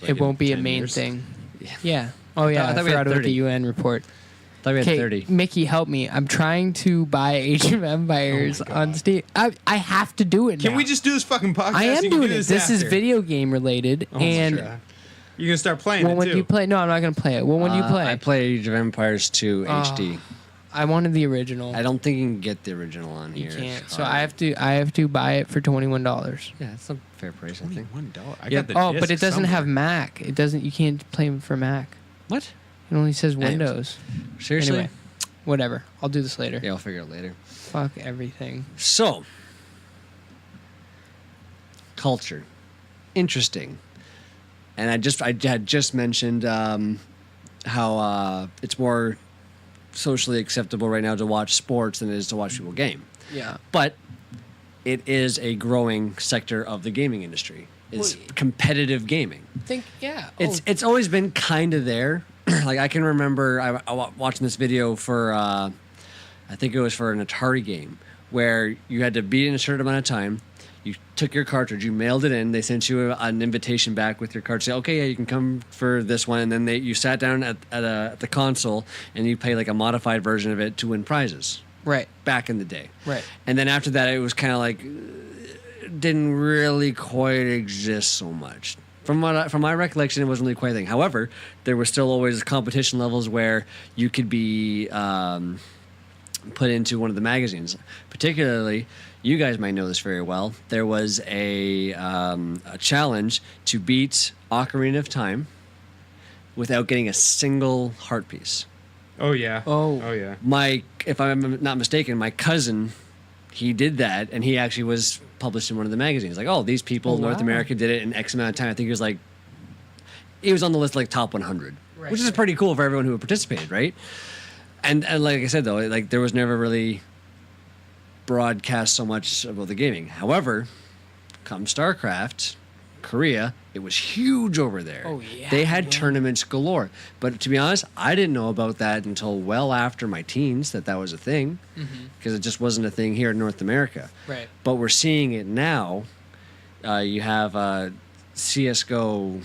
Like it won't in be a 10 main years? thing. Yeah. Oh, yeah. I I thought we had forgot about 30. the UN report. I thought we had Okay, 30. Mickey, help me. I'm trying to buy Age of Empires Oh my on God. Steam. I have to do it Can now. we just do this fucking podcast? I am You can doing do it. This is after. video game related. Oh my and God. You're gonna start playing well, it when too. do you play? No, I'm not going to play it. Well, when do you play? I play Age of Empires 2 HD. I wanted the original. I don't think you can get the original on You here. can't. It's So hard. I have to buy it for $21. Yeah, it's a fair price, I think. $21. I Yeah. got the Oh, but disc it doesn't have somewhere. Mac. It doesn't. You can't play it for Mac. What? It only says Anyways. Windows. Seriously? Anyway, whatever. I'll do this later. Yeah, I'll figure it later. Fuck everything. So, culture, interesting, and I had just mentioned how it's more socially acceptable right now to watch sports than it is to watch people game, Yeah. but it is a growing sector of the gaming industry. It's Well, competitive gaming. Yeah. It's always been kind of there. Like, I can remember watching this video for I think it was for an Atari game where you had to beat in a certain amount of time. You took your cartridge, you mailed it in. They sent you an invitation back with your card. Say, okay, yeah, you can come for this one. And then you sat down at the console and you played like a modified version of it to win prizes. right. Back in the day, Right. And then after that, it was kind of like didn't really quite exist so much. From my recollection, it wasn't really quite a thing. However, there was still always competition levels where you could be put into one of the magazines. Particularly, you guys might know this very well. There was a challenge to beat Ocarina of Time without getting a single heart piece. Oh yeah. Oh. yeah. If I'm not mistaken, my cousin, he did that, and he actually was published in one of the magazines. Like, oh, these people Oh, in North wow. America did it in X amount of time. I think he was on the list like top 100, Right. which is pretty cool for everyone who participated, right? And like I said though, like there was never really broadcast so much about the gaming. However, come StarCraft, Korea, it was huge over there. Oh, yeah, They had yeah. tournaments galore. But to be honest, I didn't know about that until well after my teens that was a thing, because it just wasn't a thing here in North America. Right. But we're seeing it now. You have CS:GO,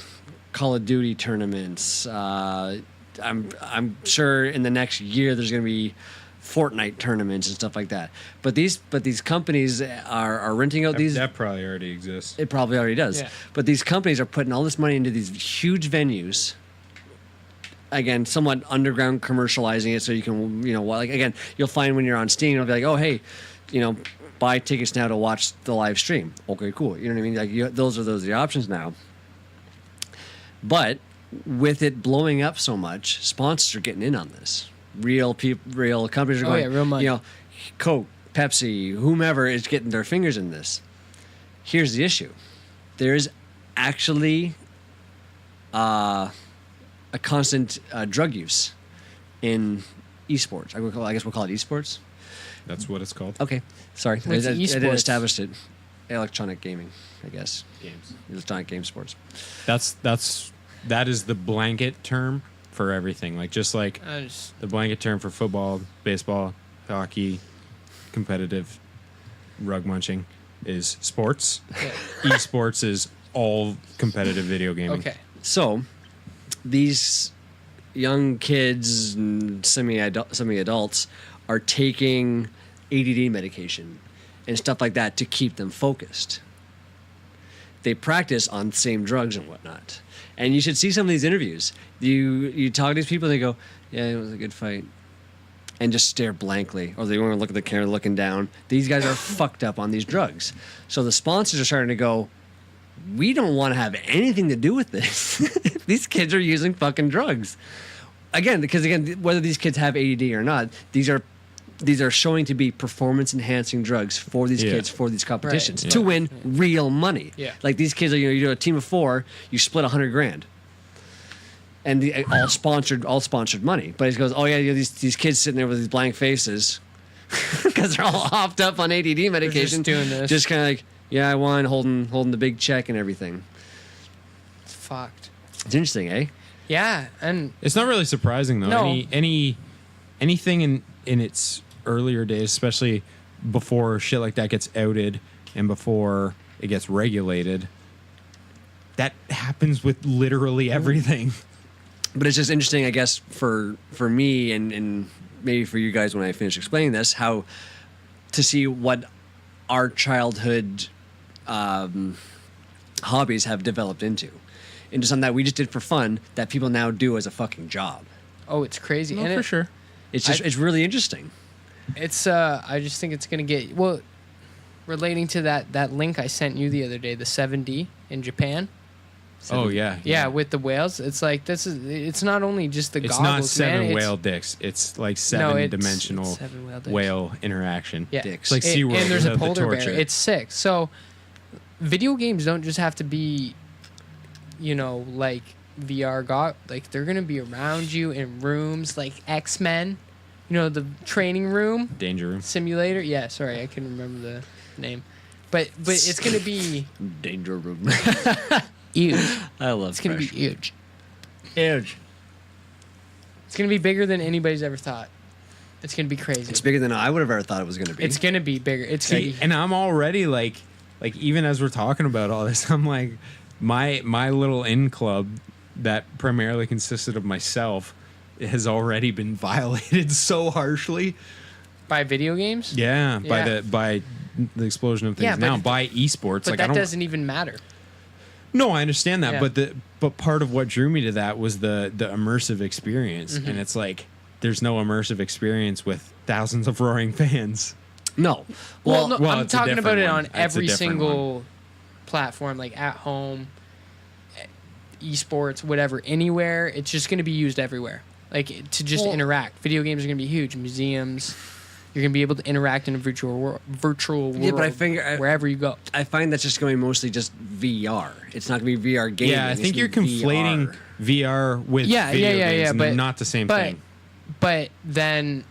Call of Duty tournaments. I'm sure in the next year there's going to be Fortnite tournaments and stuff like that. But these companies are renting out these. That probably already exists. It probably already does. Yeah. But these companies are putting all this money into these huge venues. Again, somewhat underground commercializing it so you can, like, again, you'll find when you're on Steam, it'll be like, oh, hey, buy tickets now to watch the live stream. Okay, cool. You know what I mean? Like, those are the options now. But with it blowing up so much, sponsors are getting in on this. Real companies are Oh, going, yeah, real money. Coke, Pepsi, whomever is getting their fingers in this. Here's the issue. There's actually a constant drug use in esports. I guess we'll call it esports. That's what it's called. Okay, sorry. I What's didn't esports? establish it. Electronic gaming, I guess. Games. Electronic game sports. That is the blanket term for everything. Like, just like the blanket term for football, baseball, hockey, competitive rug munching is sports. Esports is all competitive video gaming. Okay. So, these young kids and semi-adults are taking ADD medication and stuff like that to keep them focused. They practice on the same drugs and whatnot. And you should see some of these interviews. You talk to these people, they go, yeah, it was a good fight. And just stare blankly. Or they want to look at the camera looking down. These guys are fucked up on these drugs. So the sponsors are starting to go, we don't want to have anything to do with this. These kids are using fucking drugs. again, because whether these kids have ADD or not, these are showing to be performance enhancing drugs for these kids for these competitions to win real money. Yeah. Like these kids are, you do a team of 4, you split $100,000. And all sponsored money. But he goes, oh yeah, these kids sitting there with these blank faces because they're all hopped up on ADD medication, just doing this. just kind of like, yeah, I won, holding the big check and everything. It's fucked. It's interesting, eh? Yeah, and It's not really surprising though. No. Anything in its earlier days, especially before shit like that gets outed and before it gets regulated, that happens with literally everything. But it's just interesting, I guess, for me and maybe for you guys when I finish explaining this, how to see what our childhood hobbies have developed into something that we just did for fun that people now do as a fucking job. oh, it's crazy. No, and for sure. It's just it's really interesting. It's I just think it's gonna get relating to that link I sent you the other day, the 7D in Japan. Oh yeah. Yeah, with the whales, it's like it's not only just the It's goggles, not 7 man, whale dicks. It's like No, it's 7-dimensional 7 whale dicks. whale interaction. Yeah. Dicks. It's like SeaWorld and there's a without the polar bear. torture. It's sick. So video games don't just have to be, like VR like they're gonna be around you in rooms like X-Men, the training room Danger room. simulator. Yeah, sorry, I couldn't remember the name. But it's gonna be Danger room. huge. I love It's gonna be Fresh. huge. Huge. It's gonna be bigger than anybody's ever thought. It's gonna be crazy. It's bigger than I would have ever thought it was going to be. It's gonna be bigger. It's gonna See, be. and I'm already like even as we're talking about all this, I'm like, my little in club that primarily consisted of myself has already been violated so harshly. By video games. Yeah, Yeah. by the explosion of things Yeah, but- now, by esports. But Like I that don't. doesn't even matter. No, I understand that, Yeah. but part of what drew me to that was the immersive experience, Mm-hmm. and it's like there's no immersive experience with thousands of roaring fans. no. Well, no, well, I'm it's a talking about different it one. on It's a every different single platform, like at home, esports, whatever, anywhere. It's just going to be used everywhere, like to just Well- interact. Video games are going to be huge. Museums, you're going to be able to interact in a virtual world, Yeah, but I figure wherever you go. I find that's just going to be mostly just VR. It's not going to be VR gaming. Yeah, I it's think gonna you're be conflating VR with Yeah, video yeah, games, and but they're not the same but, thing. But then,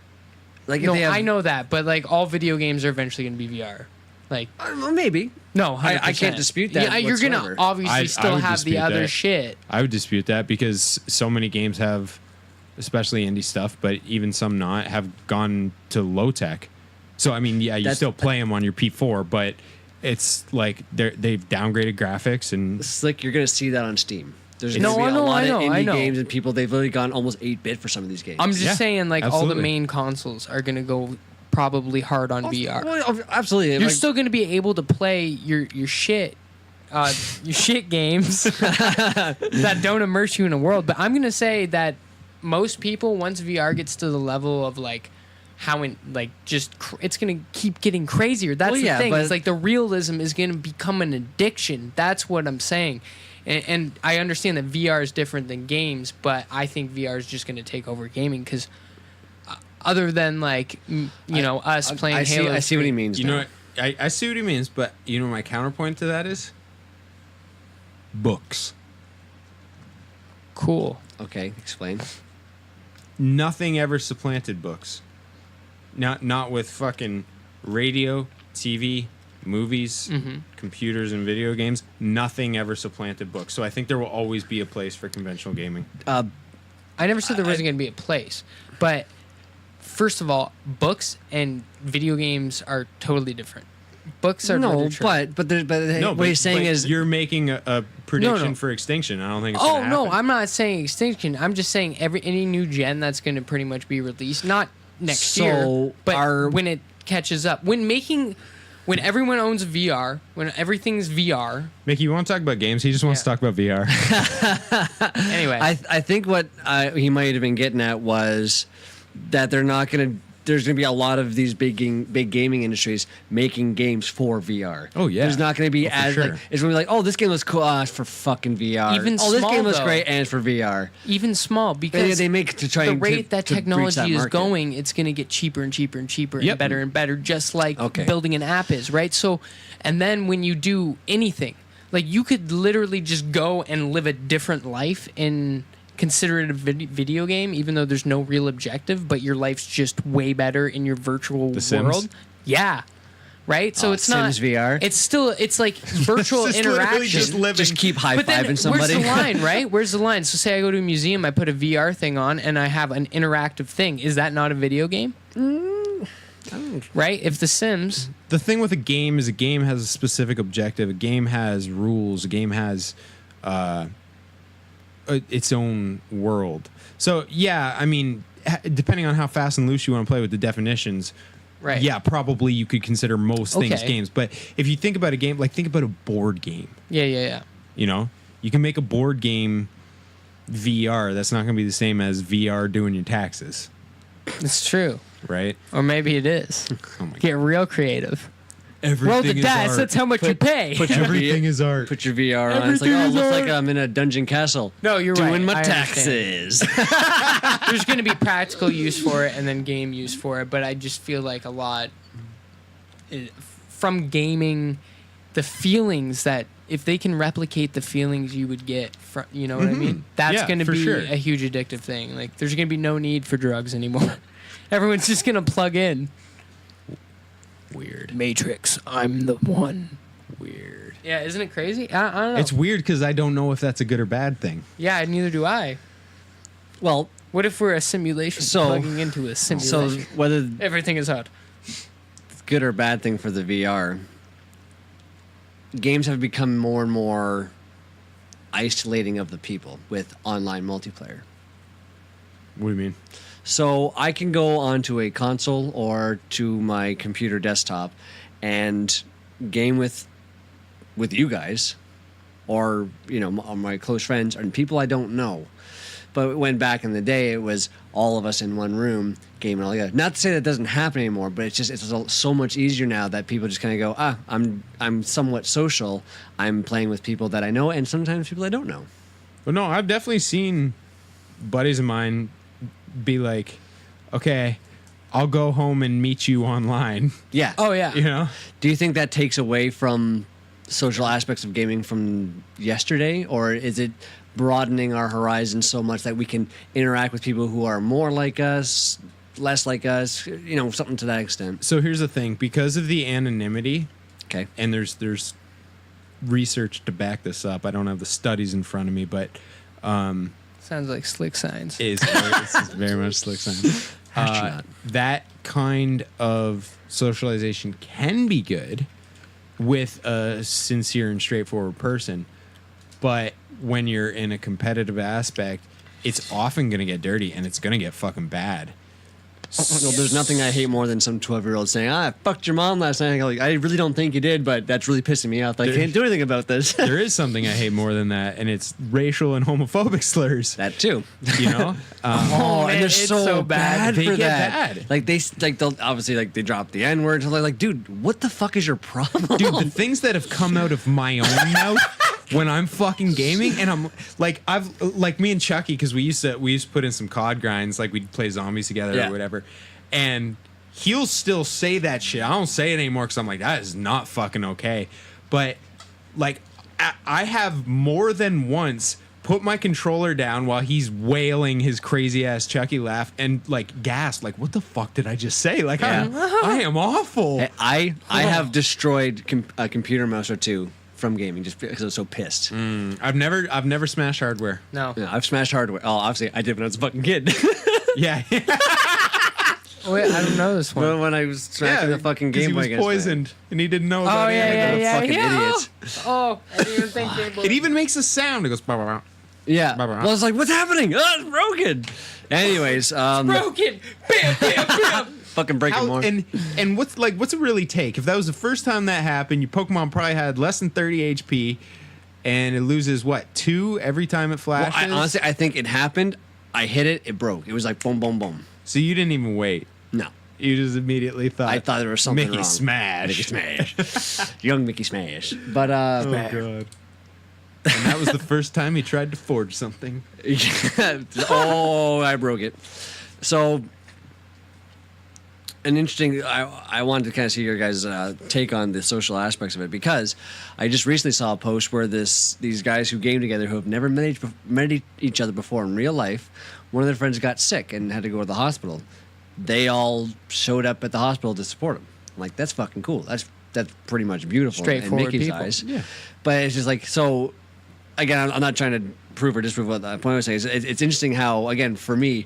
Like if no, they have, I know that, but like all video games are eventually going to be VR. Like, Well, maybe. no, I 100%. can't dispute that Yeah, you're gonna whatsoever. obviously I still would have the dispute other that. shit. I would dispute that because so many games have, especially indie stuff, but even some not, have gone to low tech. So I mean, yeah, you That's- still play them on your P4, but it's like they've downgraded graphics and Slick, you're going to see that on Steam. There's No, going to be I know, a lot I know, of I indie know. games and people, they've literally gone almost 8-bit for some of these games. I'm just Yeah, saying, like all absolutely. the main consoles are gonna go probably hard on VR. Well, absolutely. You're like, still gonna be able to play your shit. Your shit games that don't immerse you in a world, but I'm gonna say that most people, once VR gets to the level of like how in like it's gonna keep getting crazier. That's Well, the yeah, thing. but- It's like the realism is gonna become an addiction. That's what I'm saying. And I understand that VR is different than games, but I think VR is just gonna take over gaming because other than like us playing Halo. I see what he means. you now. know, I see what he means, but you know, my counterpoint to that is books. Cool. Okay, explain. Nothing ever supplanted books. Not with fucking radio, TV, movies, computers, and video games. Nothing ever supplanted books. So I think there will always be a place for conventional gaming. I never said there wasn't going to be a place, but first of all, books and video games are totally different. Books are No, literature. but No, what he's saying is you're making a prediction No. for extinction. I don't think it's Oh gonna no, happen. I'm not saying extinction. I'm just saying any new gen that's going to pretty much be released, not next So year, but are- when it catches up. When everyone owns VR, when everything's VR. Mickey, you want to talk about games? He just wants Yeah. to talk about VR. Anyway, I think what he might have been getting at was that they're not going to there's going to be a lot of these big gaming industries making games for VR. Oh, yeah. There's not going to be Oh, for as sure. like it's going to be like, oh, this game looks cool. It's for fucking VR. Even this small, game looks though. great and it's for VR. Even small, because They make it to try the and rate that to reach technology that is market. going, it's going to get cheaper and cheaper and cheaper Yep. and better, just like Okay. building an app is, right? So, and then when you do anything, like you could literally just go and live a different life and consider it a video game, even though there's no real objective, but your life's just way better in your virtual The Sims? world. Yeah. Right? So it's not Sims VR? It's still it's like virtual It's literally interaction. just living. Just keep But then, high-fiving somebody. where's the line, right? Where's the line? So say I go to a museum, I put a VR thing on, and I have an interactive thing. Is that not a video game? Right? If The Sims, The thing with a game is a game has a specific objective. A game has rules. A game has its own world. So yeah, I mean, depending on how fast and loose you want to play with the definitions, right? yeah, probably you could consider most things Okay. games. But if you think about a game, like think about a board game. Yeah. You know, you can make a board game VR. That's not going to be the same as VR doing your taxes, It's true. right? Or maybe it is. Oh my god, Get real creative. everything Roll the is dice. art. That's how much you pay. Everything is art. Put your VR on. It's like, Everything oh, it is looks like art. I'm in a dungeon castle. No, you're doing right. my I understand. taxes. There's going to be practical use for it and then game use for it, but I just feel like a lot from gaming, the feelings that if they can replicate the feelings you would get from, you know what I mean? That's Yeah, going to for be sure. a huge addictive thing. Like there's going to be no need for drugs anymore. Everyone's just going to plug in. Weird. Matrix, I'm the one. Weird. Yeah, isn't it crazy? I don't know. It's weird because I don't know if that's a good or bad thing. Yeah, neither do I. Well, What if we're a simulation So- plugging into a so simulation? whether Everything is hot. it's good or bad thing for the VR, games have become more and more isolating of the people with online multiplayer. What do you mean? So I can go onto a console or to my computer desktop and game with you guys, or my close friends and people I don't know. But when back in the day it was all of us in one room gaming all together. Not to say that doesn't happen anymore, but it's so much easier now that people just kind of go, I'm somewhat social. I'm playing with people that I know and sometimes people I don't know. But no, I've definitely seen buddies of mine be like, okay, I'll go home and meet you online. Yeah. Oh, yeah. You know? Do you think that takes away from social aspects of gaming from yesterday, or is it broadening our horizons so much that we can interact with people who are more like us, less like us, something to that extent? So here's the thing. Because of the anonymity, Okay. and there's research to back this up. I don't have the studies in front of me, but Sounds like slick signs. it's very much slick science. Astronaut. That kind of socialization can be good with a sincere and straightforward person, but when you're in a competitive aspect, it's often going to get dirty and it's going to get fucking bad. Well, there's nothing I hate more than some 12-year-old saying, I fucked your mom last night. I really don't think you did, but that's really pissing me off. I can't do anything about this. There is something I hate more than that, and it's racial and homophobic slurs. That too. You know? Oh, man, and they're it's so, so bad bad. They for get that. bad. Like they'll obviously they drop the N word. So they're like, dude, what the fuck is your problem? Dude, the things that have come out of my own mouth when I'm fucking gaming, and I'm like, me and Chucky, because we used to put in some COD grinds, like we'd play zombies together Yeah. or whatever, and he'll still say that shit. I don't say it anymore because I'm like, that is not fucking okay. But like, I have more than once put my controller down while he's wailing his crazy ass Chucky laugh and like gasped, like, what the fuck did I just say? Like, Yeah. I am awful. I have destroyed a computer mouse or two from gaming just because I was so pissed. I've never smashed hardware. No. Yeah, I've smashed hardware. Oh, obviously I did when I was a fucking kid. Yeah. Oh, wait, I don't know this one. when I was smashing the fucking 'cause Game he Boy was against poisoned and he didn't know about Oh, yeah, it. yeah, fucking yeah. idiots. Oh, I didn't even think Game Boy. It even makes a sound. It goes, bah, bah, bah. Yeah. Blah, blah, blah. Well, it's like, what's happening? Oh, it's broken. Anyways, Broken. Bam, bam, bam. fucking breaking more. And what's it really take? If that was the first time that happened, your Pokemon probably had less than 30 HP, and it loses what, 2 every time it Well, flashes. I think it happened. I hit it. It broke. It was like boom, boom, boom. So you didn't even wait. No. You just immediately thought. I thought there was something Mickey wrong. Smash. Mickey Smash. Young Mickey Smash. But, Oh, God. And that was the first time he tried to forge something. oh, I broke it. So, an interesting. I wanted to kind of see your guys' take on the social aspects of it, because I just recently saw a post where these guys who game together, who have never met each other before in real life, one of their friends got sick and had to go to the hospital. They all showed up at the hospital to support him. I'm like, that's fucking cool. That's pretty much beautiful in Straightforward Mickey's people. eyes. Yeah. But it's just like, so again, I'm not trying to prove or disprove what the point I was saying. It's interesting how, again, for me,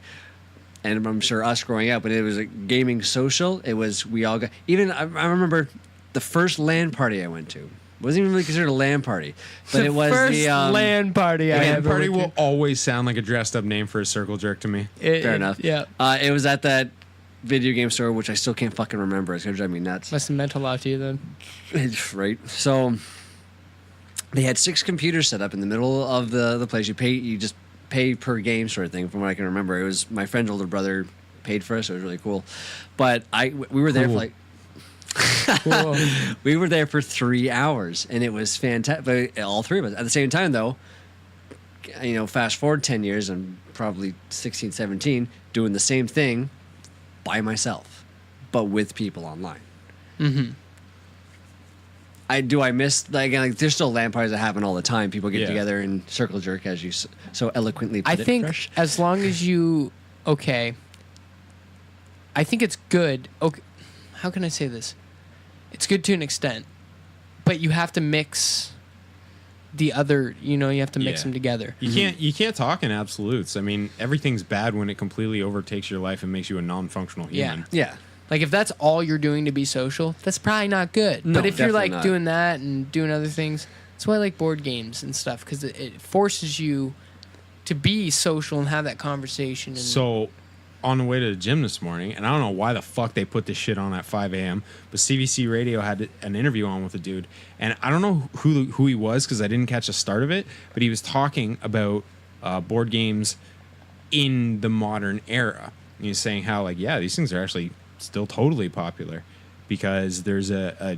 and I'm sure us growing up, when it was a gaming social, it was, we all got, even I remember the first LAN party I went to. Wasn't even really considered a LAN party, but the it was first the LAN party I LAN ever party went will always sound like a dressed up name for a circle jerk to me. to. fair enough. Yeah. It was at that video game store, which I still can't fucking remember. It's gonna drive me nuts. Must have meant a lot to you then. Right. So they had 6 computers set up in the middle of the place. You just pay per game sort of thing, from what I can remember. It was my friend's older brother paid for us, so it was really cool. But we were there Cool. for like Cool. we were there for 3 hours, and it was fantastic. But all three of us at the same time, though, you know, fast forward 10 years, I'm probably 16, 17, doing the same thing by myself, but with people online. Mm-hmm. I miss, like, again, like, there's still LAN parties that happen all the time. People get Yeah. together and circle jerk, as you so eloquently put I it. think Fresh. as long as you, okay, I think it's good. Okay, how can I say this? It's good to an extent, but you have to mix the other. You know, you have to mix Yeah. them together. You can't talk in absolutes. I mean, everything's bad when it completely overtakes your life and makes you a non-functional human. Yeah. Like if that's all you're doing to be social, that's probably not good. No, but if you're definitely like not. doing that and doing other things, that's why I like board games and stuff, because it forces you to be social and have that conversation. And So, on the way to the gym this morning, and I don't know why the fuck they put this shit on at 5 a.m., but CVC Radio had an interview on with a dude, and I don't know who he was because I didn't catch the start of it, but he was talking about board games in the modern era. And he was saying how, like, yeah, these things are actually still totally popular because there's an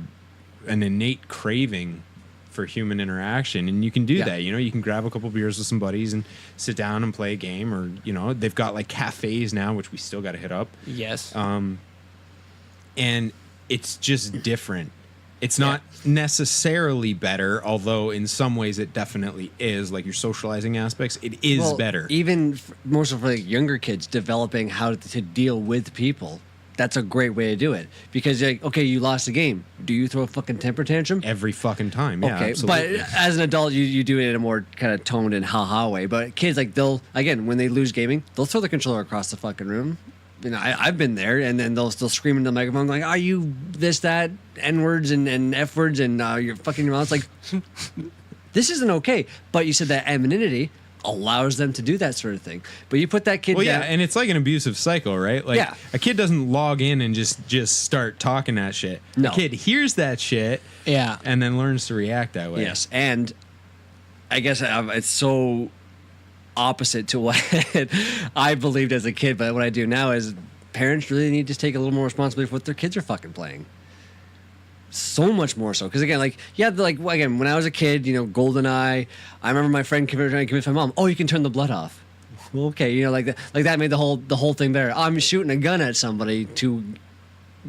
innate craving for human interaction, and you can do that. You know, you can grab a couple beers with some buddies and sit down and play a game, or, you know, they've got like cafes now, which we still got to hit up. yes, And it's just different. It's not necessarily better, although in some ways it definitely is. Like your socializing aspects, it is Well, better. Even most of like younger kids developing how to deal with people. That's a great way to do it, because like, okay, you lost a game. Do you throw a fucking temper tantrum? Every fucking time. Yeah, Okay, absolutely. but as an adult, you do it in a more kind of toned and ha-ha way. But kids, like, they'll, again, when they lose gaming, they'll throw the controller across the fucking room. You know, I've been there, and then they'll still scream into the microphone, like, "Are you this, that, N-words and F-words, and you're fucking your mouth?" It's like, this isn't okay. But you said that anonymity allows them to do that sort of thing. But you put that kid Well, down. yeah, and it's like an abusive cycle, right? Like Yeah. a kid doesn't log in and just start talking that shit. No. A kid hears that shit yeah. and then learns to react that way. Yes, and I guess it's so opposite to what I believed as a kid, but what I do now is parents really need to take a little more responsibility for what their kids are fucking playing. So much more so, because again, like, yeah, like, again, when I was a kid, you know, GoldenEye, I remember my friend trying to convince my mom, "Oh, you can turn the blood off." Well, okay, you know, like that made the whole thing better. I'm shooting a gun at somebody to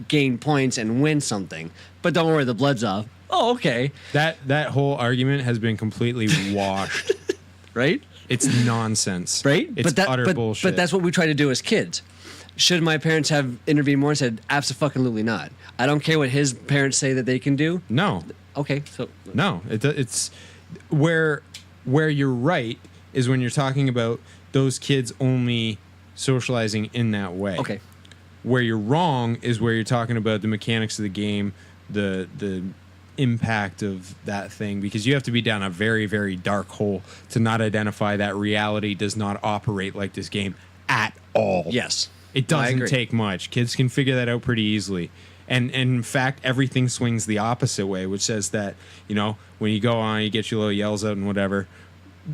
gain points and win something, but don't worry, the blood's off. Oh, okay, That whole argument has been completely washed. right? It's nonsense. Right? It's utter but, bullshit. But that's what we try to do as kids. Should my parents have intervened more and said, absolutely not? I don't care what his parents say that they can do. No. Okay, so No, it's where you're right is when you're talking about those kids only socializing in that way. okay, Where you're wrong is where you're talking about the mechanics of the game, the impact of that thing, because you have to be down a very, very dark hole to not identify that reality does not operate like this game at all. yes, It No, I doesn't agree. take much. Kids can figure that out pretty easily. And in fact, everything swings the opposite way, which says that, you know, when you go on, you get your little yells out and whatever,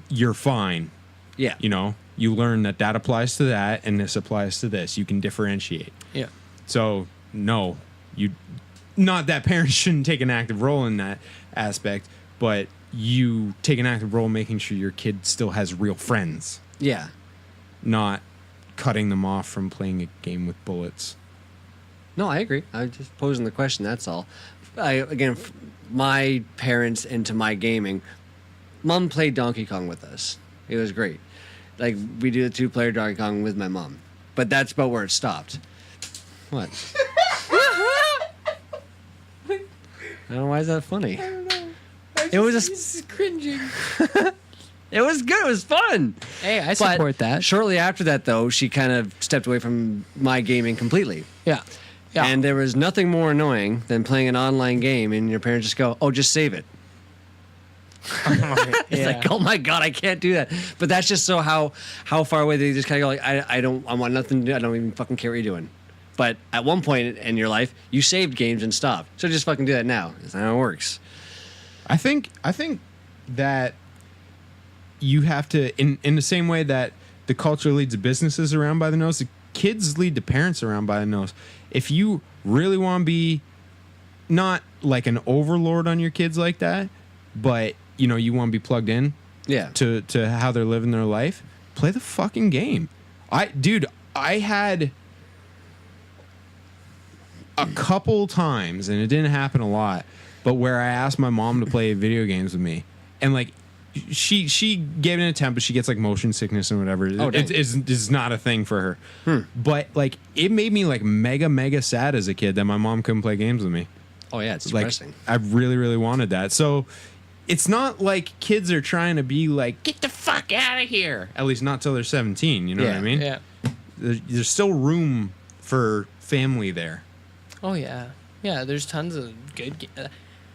you're fine. yeah, You know, you learn that applies to that and this applies to this. You can differentiate. Yeah. So no, not that parents shouldn't take an active role in that aspect, but you take an active role making sure your kid still has real friends, Yeah. not cutting them off from playing a game with bullets. No, I agree. I'm just posing the question. That's all. My parents into my gaming. Mom played Donkey Kong with us. It was great. Like we do the 2-player Donkey Kong with my mom, but that's about where it stopped. What? I don't know, why is that funny? I don't know. It was This is cringing. It was good. It was fun. Hey, I But support that. Shortly after that, though, she kind of stepped away from my gaming completely. Yeah. Yeah. And there was nothing more annoying than playing an online game and your parents just go, "Oh, just save it." It's like, oh my god, I can't do that. But that's just so how far away they just kind of go. Like, I want nothing to do. I don't even fucking care what you're doing. But at one point in your life, you saved games and stopped. So just fucking do that now. That's not how it works. I think that you have to, in the same way that the culture leads the businesses around by the nose, the kids lead the parents around by the nose. If you really want to be not like an overlord on your kids like that, but you want to be plugged in to how they're living their life, play the fucking game. I had a couple times, and it didn't happen a lot, but where I asked my mom to play video games with me, and like she gave it an attempt, but she gets like motion sickness and whatever. It's not a thing for her. But like it made me like mega sad as a kid that my mom couldn't play games with me. Oh yeah, it's Like depressing. I really wanted that. So it's not like kids are trying to be like, get the fuck out of here. At least not till they're 17. You know what I mean? Yeah. There's still room for family there. Oh yeah. Yeah. There's tons of good.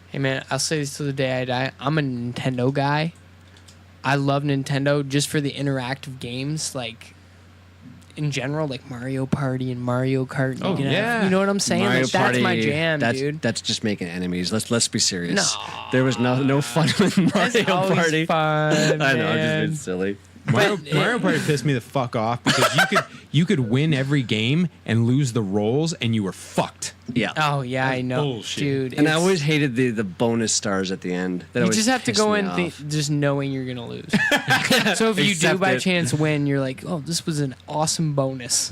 Hey man, I'll say this till the day I die. I'm a Nintendo guy. I love Nintendo just for the interactive games, like in general, like Mario Party and Mario Kart. Oh, yeah. You know what I'm saying? Mario Like, that's Party, my jam, dude. That's just making enemies. Let's be serious. No. There was no fun with Mario It's always Party. fun, I know, I'm just man. being silly. Mario Party pissed me the fuck off because you could win every game and lose the rolls and you were fucked. Yeah. Oh yeah, I know, bullshit. dude. And I it's- always hated the bonus stars at the end. That you always just have to pissed go me in off. just knowing you're gonna lose. So if you do Accept by it. chance win, you're like, oh, this was an awesome bonus.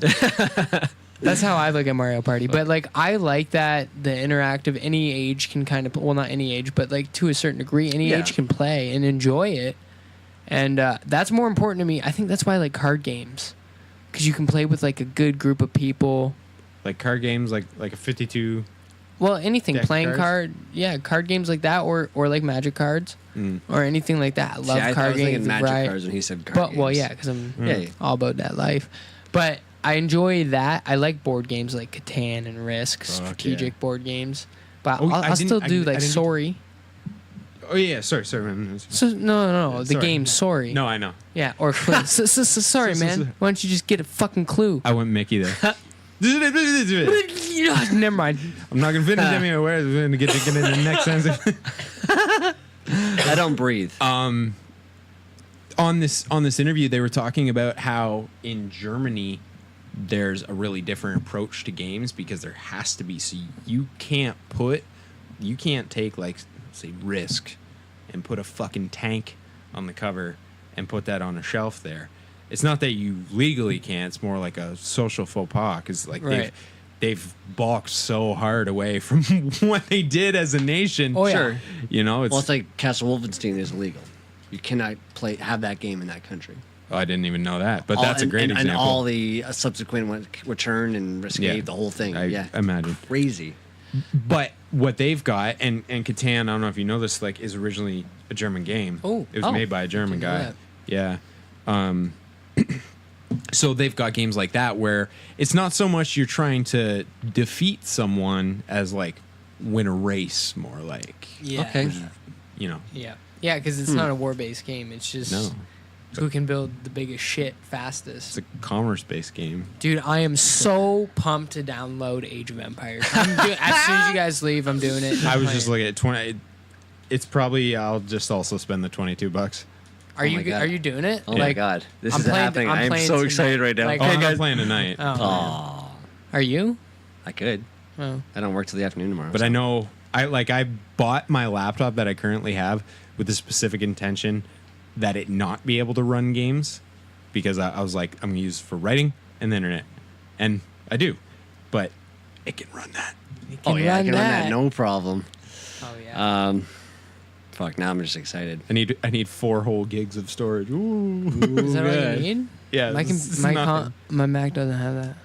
That's how I look at Mario Party. But like, I like that the interactive, any age can kind of, well, not any age, but like to a certain degree, any Yeah. age can play and enjoy it. And that's more important to me. I think that's why I like card games, because you can play with like a good group of people. Like card games, like a 52. Well, anything, Deck playing cards? card games like that, or like Magic cards, or anything like that. I love I card was thinking games. magic right? cards when he said card But games. well, yeah, because I'm Yeah. all about that life. But I enjoy that. I like board games like Catan and Risk, Fuck strategic yeah. board games. But Oh, I I'll didn't- still I do didn't- like I didn't- Sorry. Oh yeah, sorry, man. So no, the Sorry. game Sorry. No, I know. Yeah, or Clue. Sorry, man. Why don't you just get a fucking Clue? I went Mickey there. Never mind. I'm not gonna finish anyway. We're gonna get in the next sentence. I don't breathe. On this interview, they were talking about how in Germany there's a really different approach to games because there has to be. So you can't take like say Risk and put a fucking tank on the cover and put that on a shelf there. It's not that you legally can't. It's more like a social faux pas because like Right. they've balked so hard away from what they did as a nation. Oh, yeah. Sure. You know, Well, it's like Castle Wolfenstein is illegal. You cannot have that game in that country. Oh, I didn't even know that, but that's a great example. And all the subsequent Return and Escape, the whole thing. I imagine. Crazy. But what they've got, and Catan, I don't know if you know this, like is originally a German game. Oh. It was made by a German Didn't know guy. that. Yeah. So they've got games like that where it's not so much you're trying to defeat someone as like win a race, more like, Yeah. Okay. you know. Yeah. Yeah, because it's not a war-based game. It's just No. who can build the biggest shit fastest. It's a commerce-based game. Dude, I am so pumped to download Age of Empires. As soon as you guys leave, I'm doing it. I was just looking at 20. It's probably I'll just also spend the $22. Are Oh my you God. are you doing it? Oh my God. This I'm is playing- happening. I'm I am playing so tonight. excited right now. Like, Oh, Hey, I'm guys. not playing tonight. Oh, man. Oh. Are you? I could. Oh. I don't work till the afternoon tomorrow. But so. I know I bought my laptop that I currently have with the specific intention that it not be able to run games, because I was like, I'm gonna use it for writing and the internet, and I do, but it can run that. Oh yeah, I run can run that that. no problem. Oh yeah. Fuck, now I'm just excited. I need 4 whole gigs of storage. Ooh, Is that all good. you need? yeah. My nothing. my Mac doesn't have that.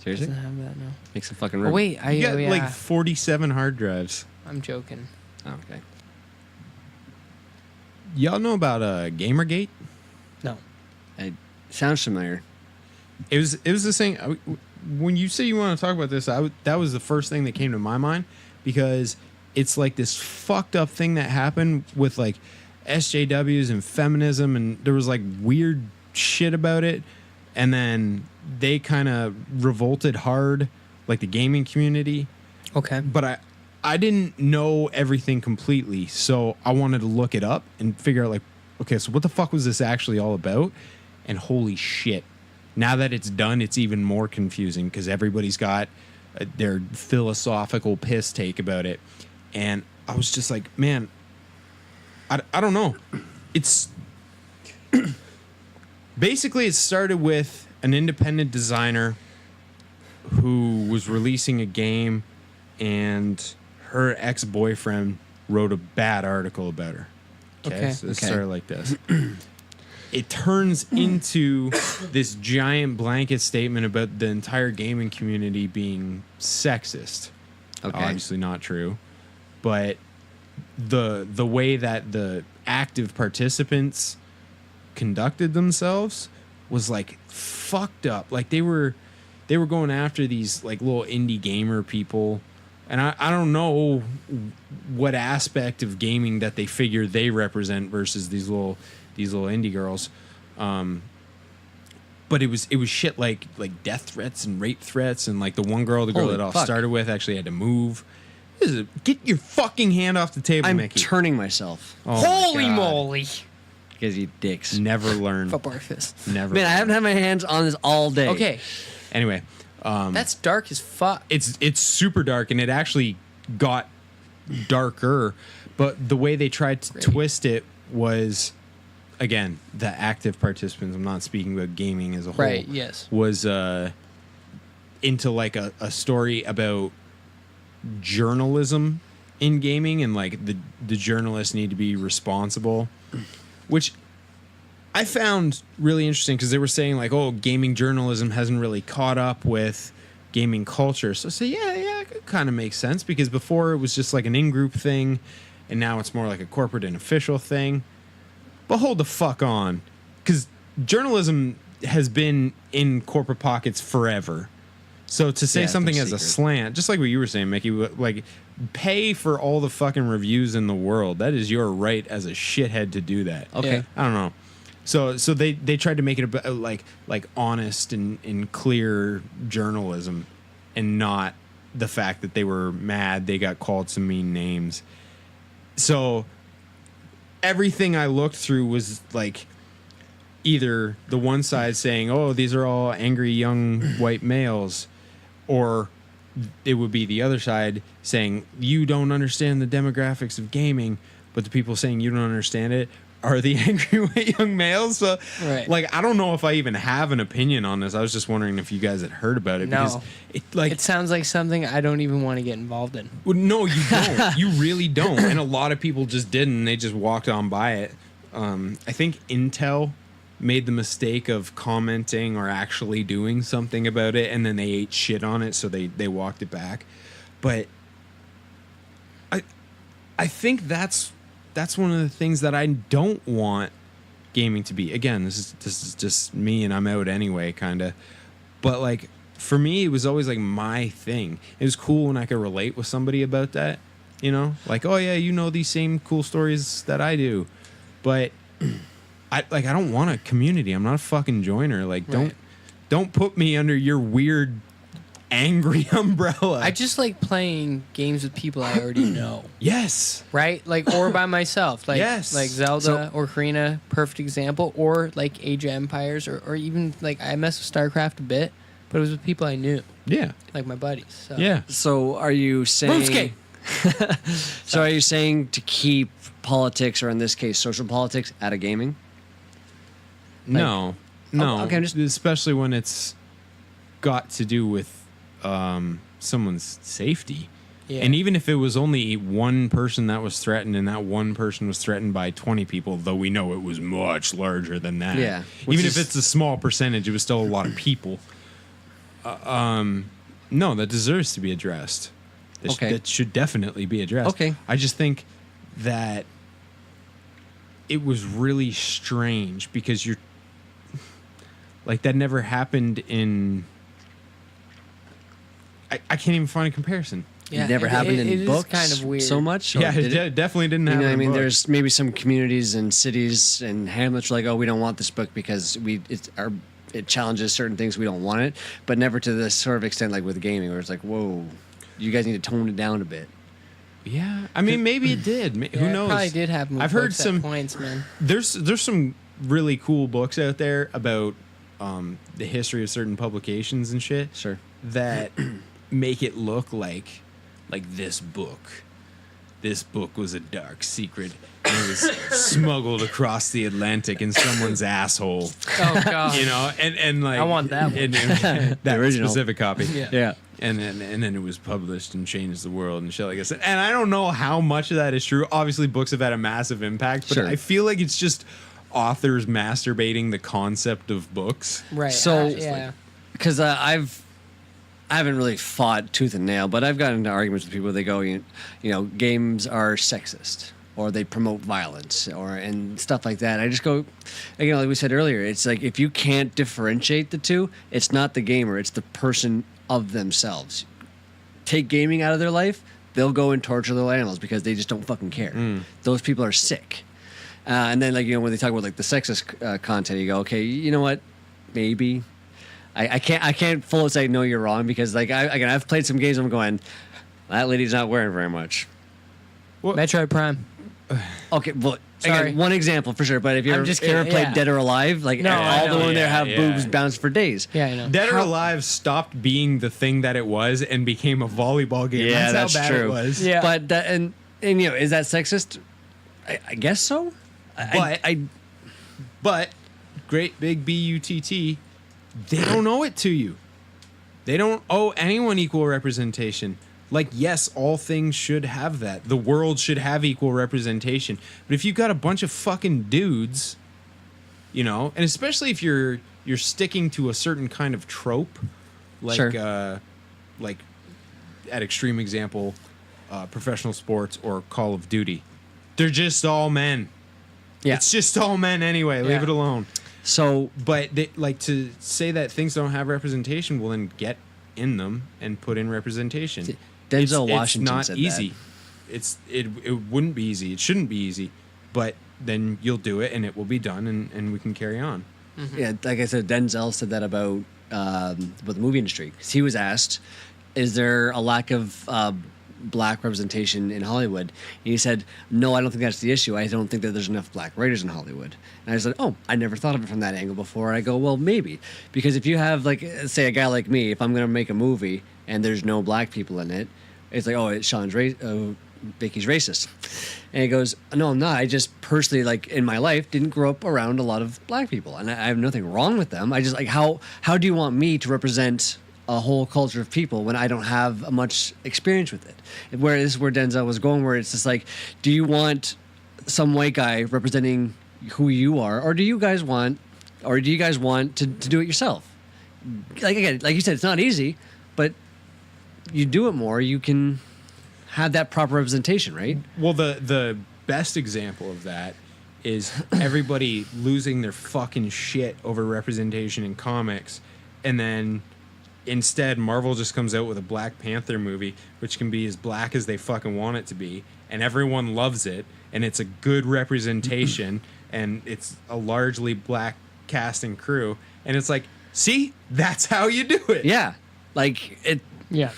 Seriously? Doesn't have that, no. Make some fucking room. Oh wait, You got yeah. like 47 hard drives. I'm joking. Oh, okay. Y'all know about Gamergate? No. It sounds familiar. It was the same. When you say you want to talk about this, that was the first thing that came to my mind, because it's like this fucked up thing that happened with like SJWs and feminism, and there was like weird shit about it, and then they kind of revolted hard, like the gaming community. Okay. But I didn't know everything completely, so I wanted to look it up and figure out, like, okay, so what the fuck was this actually all about? And holy shit, now that it's done, it's even more confusing, because everybody's got their philosophical piss take about it. And I was just like, man, I don't know. It's basically, it started with an independent designer who was releasing a game, and her ex-boyfriend wrote a bad article about her. Okay. So it Okay. started like this. It turns into this giant blanket statement about the entire gaming community being sexist. Okay. Obviously not true. But the way that the active participants conducted themselves was like fucked up. Like they were going after these like little indie gamer people, and I don't know what aspect of gaming that they figure they represent versus these little indie girls. But it was shit like death threats and rape threats, and like the girl Holy that all fuck. started with actually had to move. Get your fucking hand off the table, I'm Mickey. turning myself Oh my Holy God. moly! because you dicks. Never learn. Football fist. Never. Man, I haven't had my hands on this all day. Okay, Anyway, that's dark as fuck. it's super dark, and it actually got darker, but the way they tried to Great. twist it was, again, the active participants, I'm not speaking about gaming as a whole, Right, yes. was into like a story about journalism in gaming, and like the journalists need to be responsible, which I found really interesting, because they were saying like, oh, gaming journalism hasn't really caught up with gaming culture. So I say, yeah, it kind of makes sense, because before it was just like an in-group thing, and now it's more like a corporate and official thing. But hold the fuck on, because journalism has been in corporate pockets forever. So to say Yeah, it's something no as a secret. slant, just like what you were saying, Mickey, like pay for all the fucking reviews in the world. That is your right as a shithead to do that. Okay. Yeah. I don't know. So they tried to make it about like honest and clear journalism, and not the fact that they were mad they got called some mean names. So everything I looked through was like either the one side saying, "Oh, these are all angry young white males," or it would be the other side saying, "You don't understand the demographics of gaming," but the people saying you don't understand it are the angry white young males. So, Right. like, I don't know if I even have an opinion on this. I was just wondering if you guys had heard about it. No. Because It sounds like something I don't even want to get involved in. well, no, you don't. You really don't. And a lot of people just didn't. They just walked on by it. I think Intel made the mistake of commenting or actually doing something about it, and then they ate shit on it, so they walked it back. But I think that's one of the things that I don't want gaming to be. Again, this is just me, and I'm out anyway, kind of. But like for me, it was always like my thing. It was cool when I could relate with somebody about that, you know, like, oh yeah, you know these same cool stories that I do. But I don't want a community. I'm not a fucking joiner. Like Right. don't put me under your weird angry umbrella. I just like playing games with people I already know. Yes. Right? Like, or by myself. Like, Yes. like Zelda So- or Karina, perfect example. Or like Age of Empires, or even like I mess with StarCraft a bit. but it was with people I knew, Yeah. like my buddies. So. Yeah. So are you saying? RuneScape. So are you saying to keep politics, or in this case, social politics, out of gaming? No. No. okay, I'm just- especially when it's got to do with someone's safety. Yeah. And even if it was only one person that was threatened, and that one person was threatened by 20 people, though we know it was much larger than that. Yeah, which Even is- if it's a small percentage, it was still a lot of people. No, that deserves to be addressed. Okay. That should definitely be addressed. Okay. I just think that it was really strange because you're like, that never happened in. I can't even find a comparison. Yeah, it never happened in it is books kind of weird. so much? Or Yeah, did it definitely didn't You happen. know what I in mean? books. There's maybe some communities and cities and hamlets are like, oh, we don't want this book because it challenges certain things, we don't want it, but never to this sort of extent like with gaming where it's like, whoa, you guys need to tone it down a bit. Yeah, I mean, maybe it did. Yeah, Who knows? It probably did happen. With I've heard books at some points, man. There's some really cool books out there about the history of certain publications and shit. Sure. That make it look like this book. This book was a dark secret. And it was smuggled across the Atlantic in someone's asshole. Oh god. You know, and like I want that one. that original. specific copy. Yeah. Yeah. And then it was published and changed the world and shit like this. And I don't know how much of that is true. Obviously, books have had a massive impact, but Sure. I feel like it's just authors masturbating the concept of books. Right. So- yeah. Because I haven't really fought tooth and nail, but I've gotten into arguments with people. They go, you know, games are sexist, or they promote violence, and stuff like that. I just go, again, like we said earlier, it's like if you can't differentiate the two, it's not the gamer, it's the person of themselves. Take gaming out of their life, they'll go and torture little animals because they just don't fucking care. Those people are sick. And then, like, you know, when they talk about like the sexist content, you go, okay, you know what, maybe. I can't fully say no, you're wrong, because like I've played some games. I'm going, that lady's not wearing very much. Metroid Prime. Okay, well, Sorry. again, one example for sure. But if I'm just you ever kidding, played yeah. Dead or Alive, like No, I all know. the women there have Yeah. boobs bounce for days. Yeah, I know. Dead or Alive stopped being the thing that it was and became a volleyball game. Yeah, that's that's how bad true. it was. Yeah. But that and you know, is that sexist? I guess so. But great big BUTT, they don't owe it to you. They don't owe anyone equal representation. Like, yes, all things should have that. The world should have equal representation. But if you've got a bunch of fucking dudes, you know, and especially if you're sticking to a certain kind of trope, like Sure. like at extreme example, professional sports or Call of Duty, they're just all men. Yeah. It's just all men anyway. Leave Yeah. it alone. So But they, like, to say that things don't have representation, well, then get in them and put in representation. Denzel Washington it's not said easy. It wouldn't be easy. It shouldn't be easy. But then you'll do it, and it will be done, and we can carry on. yeah, like I said, Denzel said that about the movie industry. 'Cause he was asked, "Is there a lack of black representation in Hollywood?" And he said, "No, I don't think that's the issue. I don't think that there's enough black writers in Hollywood." And I said, "Oh, I never thought of it from that angle before." I go, "Well, maybe, because if you have, like, say a guy like me, if I'm going to make a movie and there's no black people in it, it's like, oh, it's Vicky's racist." And he goes, "No, I'm not. I just personally, like, in my life, didn't grow up around a lot of black people, and I have nothing wrong with them. I just, like, how do you want me to represent a whole culture of people when I don't have much experience with it?" Whereas where Denzel was going, where it's just like, do you want some white guy representing who you are, or do you guys want to do it yourself? Like, again, like you said, it's not easy, but you do it more, you can have that proper representation, right? Well, the best example of that is everybody losing their fucking shit over representation in comics, and then instead Marvel just comes out with a Black Panther movie which can be as black as they fucking want it to be, and everyone loves it, and it's a good representation and it's a largely black cast and crew, and it's like, see, that's how you do it. Yeah, like it. Yeah.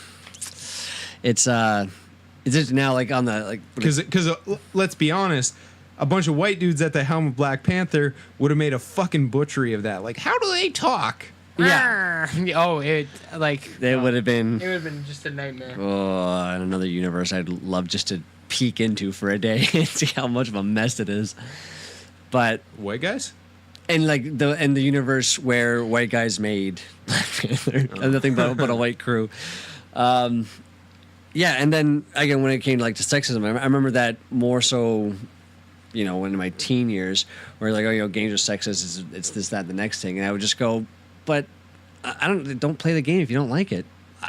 It's just now, like, on the, like, Because let's be honest, a bunch of white dudes at the helm of Black Panther would have made a fucking butchery of that. Like, how do they talk? Yeah. Oh, it like It would have been. It would have been just a nightmare. Oh, in another universe I'd love just to peek into for a day and see how much of a mess it is. But White guys? in the universe where white guys made nothing but a white crew. Yeah, and then again when it came to sexism, I remember that more so, in my teen years, where games are sexist, it's this, that, the next thing, and I would just go, but I don't play the game if you don't like it.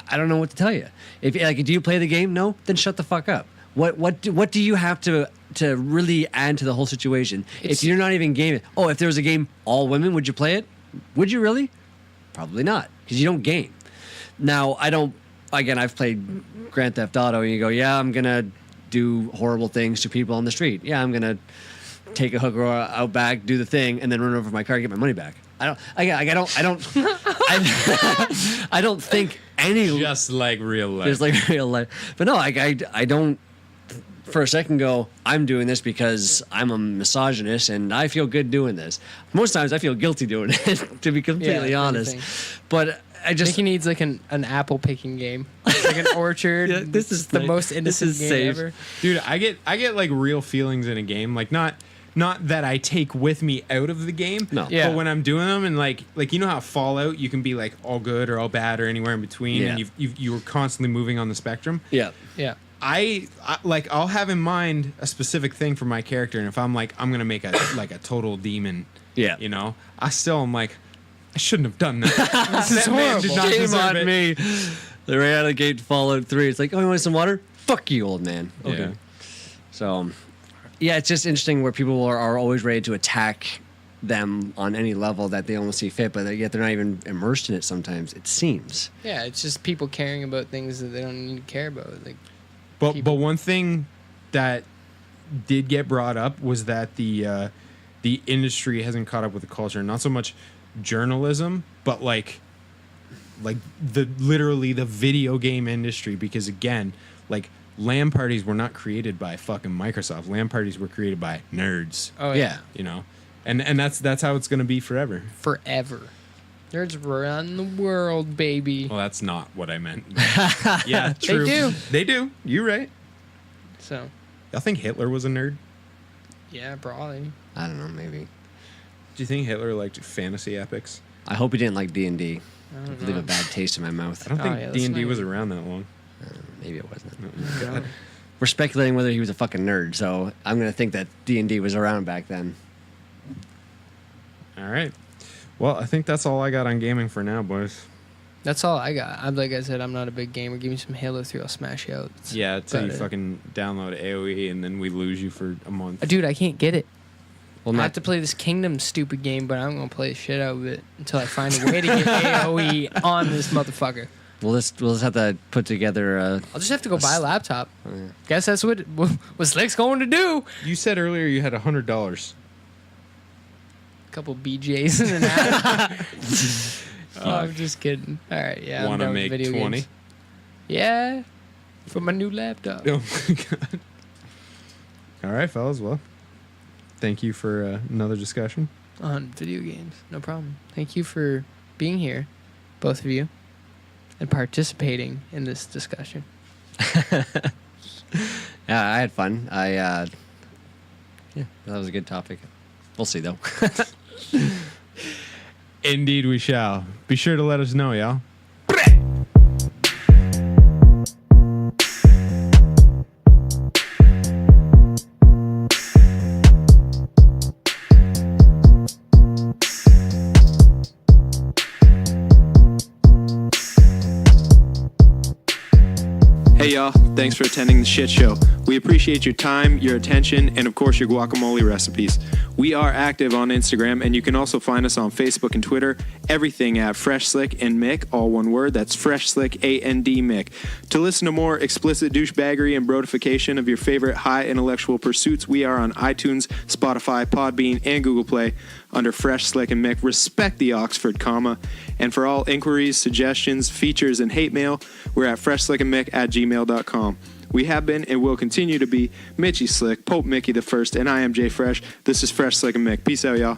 I don't know what to tell you. If do you play the game? No, then shut the fuck up. What do you have to really add to the whole situation? If you're not even gaming, if there was a game all women, would you play it? Would you really? Probably not, because you don't game. Now I don't. Again, I've played Grand Theft Auto, and you go, yeah, I'm gonna do horrible things to people on the street. Yeah, I'm gonna take a hooker out back, do the thing, and then run over my car and get my money back. I don't think any Just like real life. just like real life. But no, I don't for a second go, I'm doing this because I'm a misogynist and I feel good doing this. Most times I feel guilty doing it, to be completely honest. But I think he needs like an apple picking game, like an orchard. Yeah, this is the nice. most innocent This is game safe. ever. Dude, I get like real feelings in a game, like not that I take with me out of the game. No. Yeah. But when I'm doing them, and like how Fallout, you can be like all good or all bad or anywhere in between, Yeah. and you're constantly moving on the spectrum. Yeah. Yeah. I I'll have in mind a specific thing for my character, and if I'm like I'm gonna make a total demon, Yeah. I still am like I shouldn't have done that. This is That man did horrible. not Shame deserve on it. me. The right out of the gate Fallout 3. It's like, oh, you want some water? Fuck you, old man. Okay. Yeah. So, yeah, it's just interesting where people are always ready to attack them on any level that they almost see fit, but yet they're not even immersed in it sometimes, it seems. Yeah, it's just people caring about things that they don't need to care about. Like, But one thing that did get brought up was that the industry hasn't caught up with the culture. Not so much journalism, but like literally the video game industry. Because again, like LAN parties were not created by fucking Microsoft. LAN parties were created by nerds. oh yeah, And that's how it's gonna be forever. forever. Nerds run the world, baby. Well, that's not what I meant. Yeah, They true. do. They do. You're right. So, I think Hitler was a nerd. yeah, probably. I don't know, maybe. Do you think Hitler liked fantasy epics? I hope he didn't like D&D. I don't Leave know. a bad taste in my mouth. I don't Oh, think yeah, that's D&D not- was around that long. Maybe it wasn't. God. We're speculating whether he was a fucking nerd, so I'm going to think that D&D was around back then. All right. Well, I think that's all I got on gaming for now, boys. That's all I got. Like I said, I'm not a big gamer. Give me some Halo 3, I'll smash you out. That's Yeah, until you about it. fucking download AoE and then we lose you for a month. Dude, I can't get it. Well, I have to play this Kingdom stupid game, but I'm gonna play the shit out of it until I find a way to get AoE on this motherfucker. we'll just have to put together I'll just have to go buy a laptop. yeah. Guess that's what Slick's going to do. You said earlier you had $100. A couple BJs and an half. Oh, I'm just kidding. All right, yeah. I'm Want to done with make video 20? games. Yeah, for my new laptop. Oh my god. All right, fellas. Well, thank you for another discussion. On video games. No problem. Thank you for being here, both of you, and participating in this discussion. Yeah, I had fun. Yeah, that was a good topic. We'll see though. Indeed, we shall. Be sure to let us know, y'all. Hey y'all, thanks for attending the shit show. We appreciate your time, your attention, and of course your guacamole recipes. We are active on Instagram, and you can also find us on Facebook and Twitter. Everything at Fresh Slick and Mick, all one word. That's Fresh Slick AND Mick. To listen to more explicit douchebaggery and brotification of your favorite high intellectual pursuits, we are on iTunes, Spotify, Podbean, and Google Play under Fresh Slick and Mick. Respect the Oxford comma. And for all inquiries, suggestions, features, and hate mail, we're at freshslickandmick@gmail.com. We have been and will continue to be Mitchy Slick, Pope Mickey the First, and I am Jay Fresh. This is Fresh Slick and Mick. Peace out, y'all.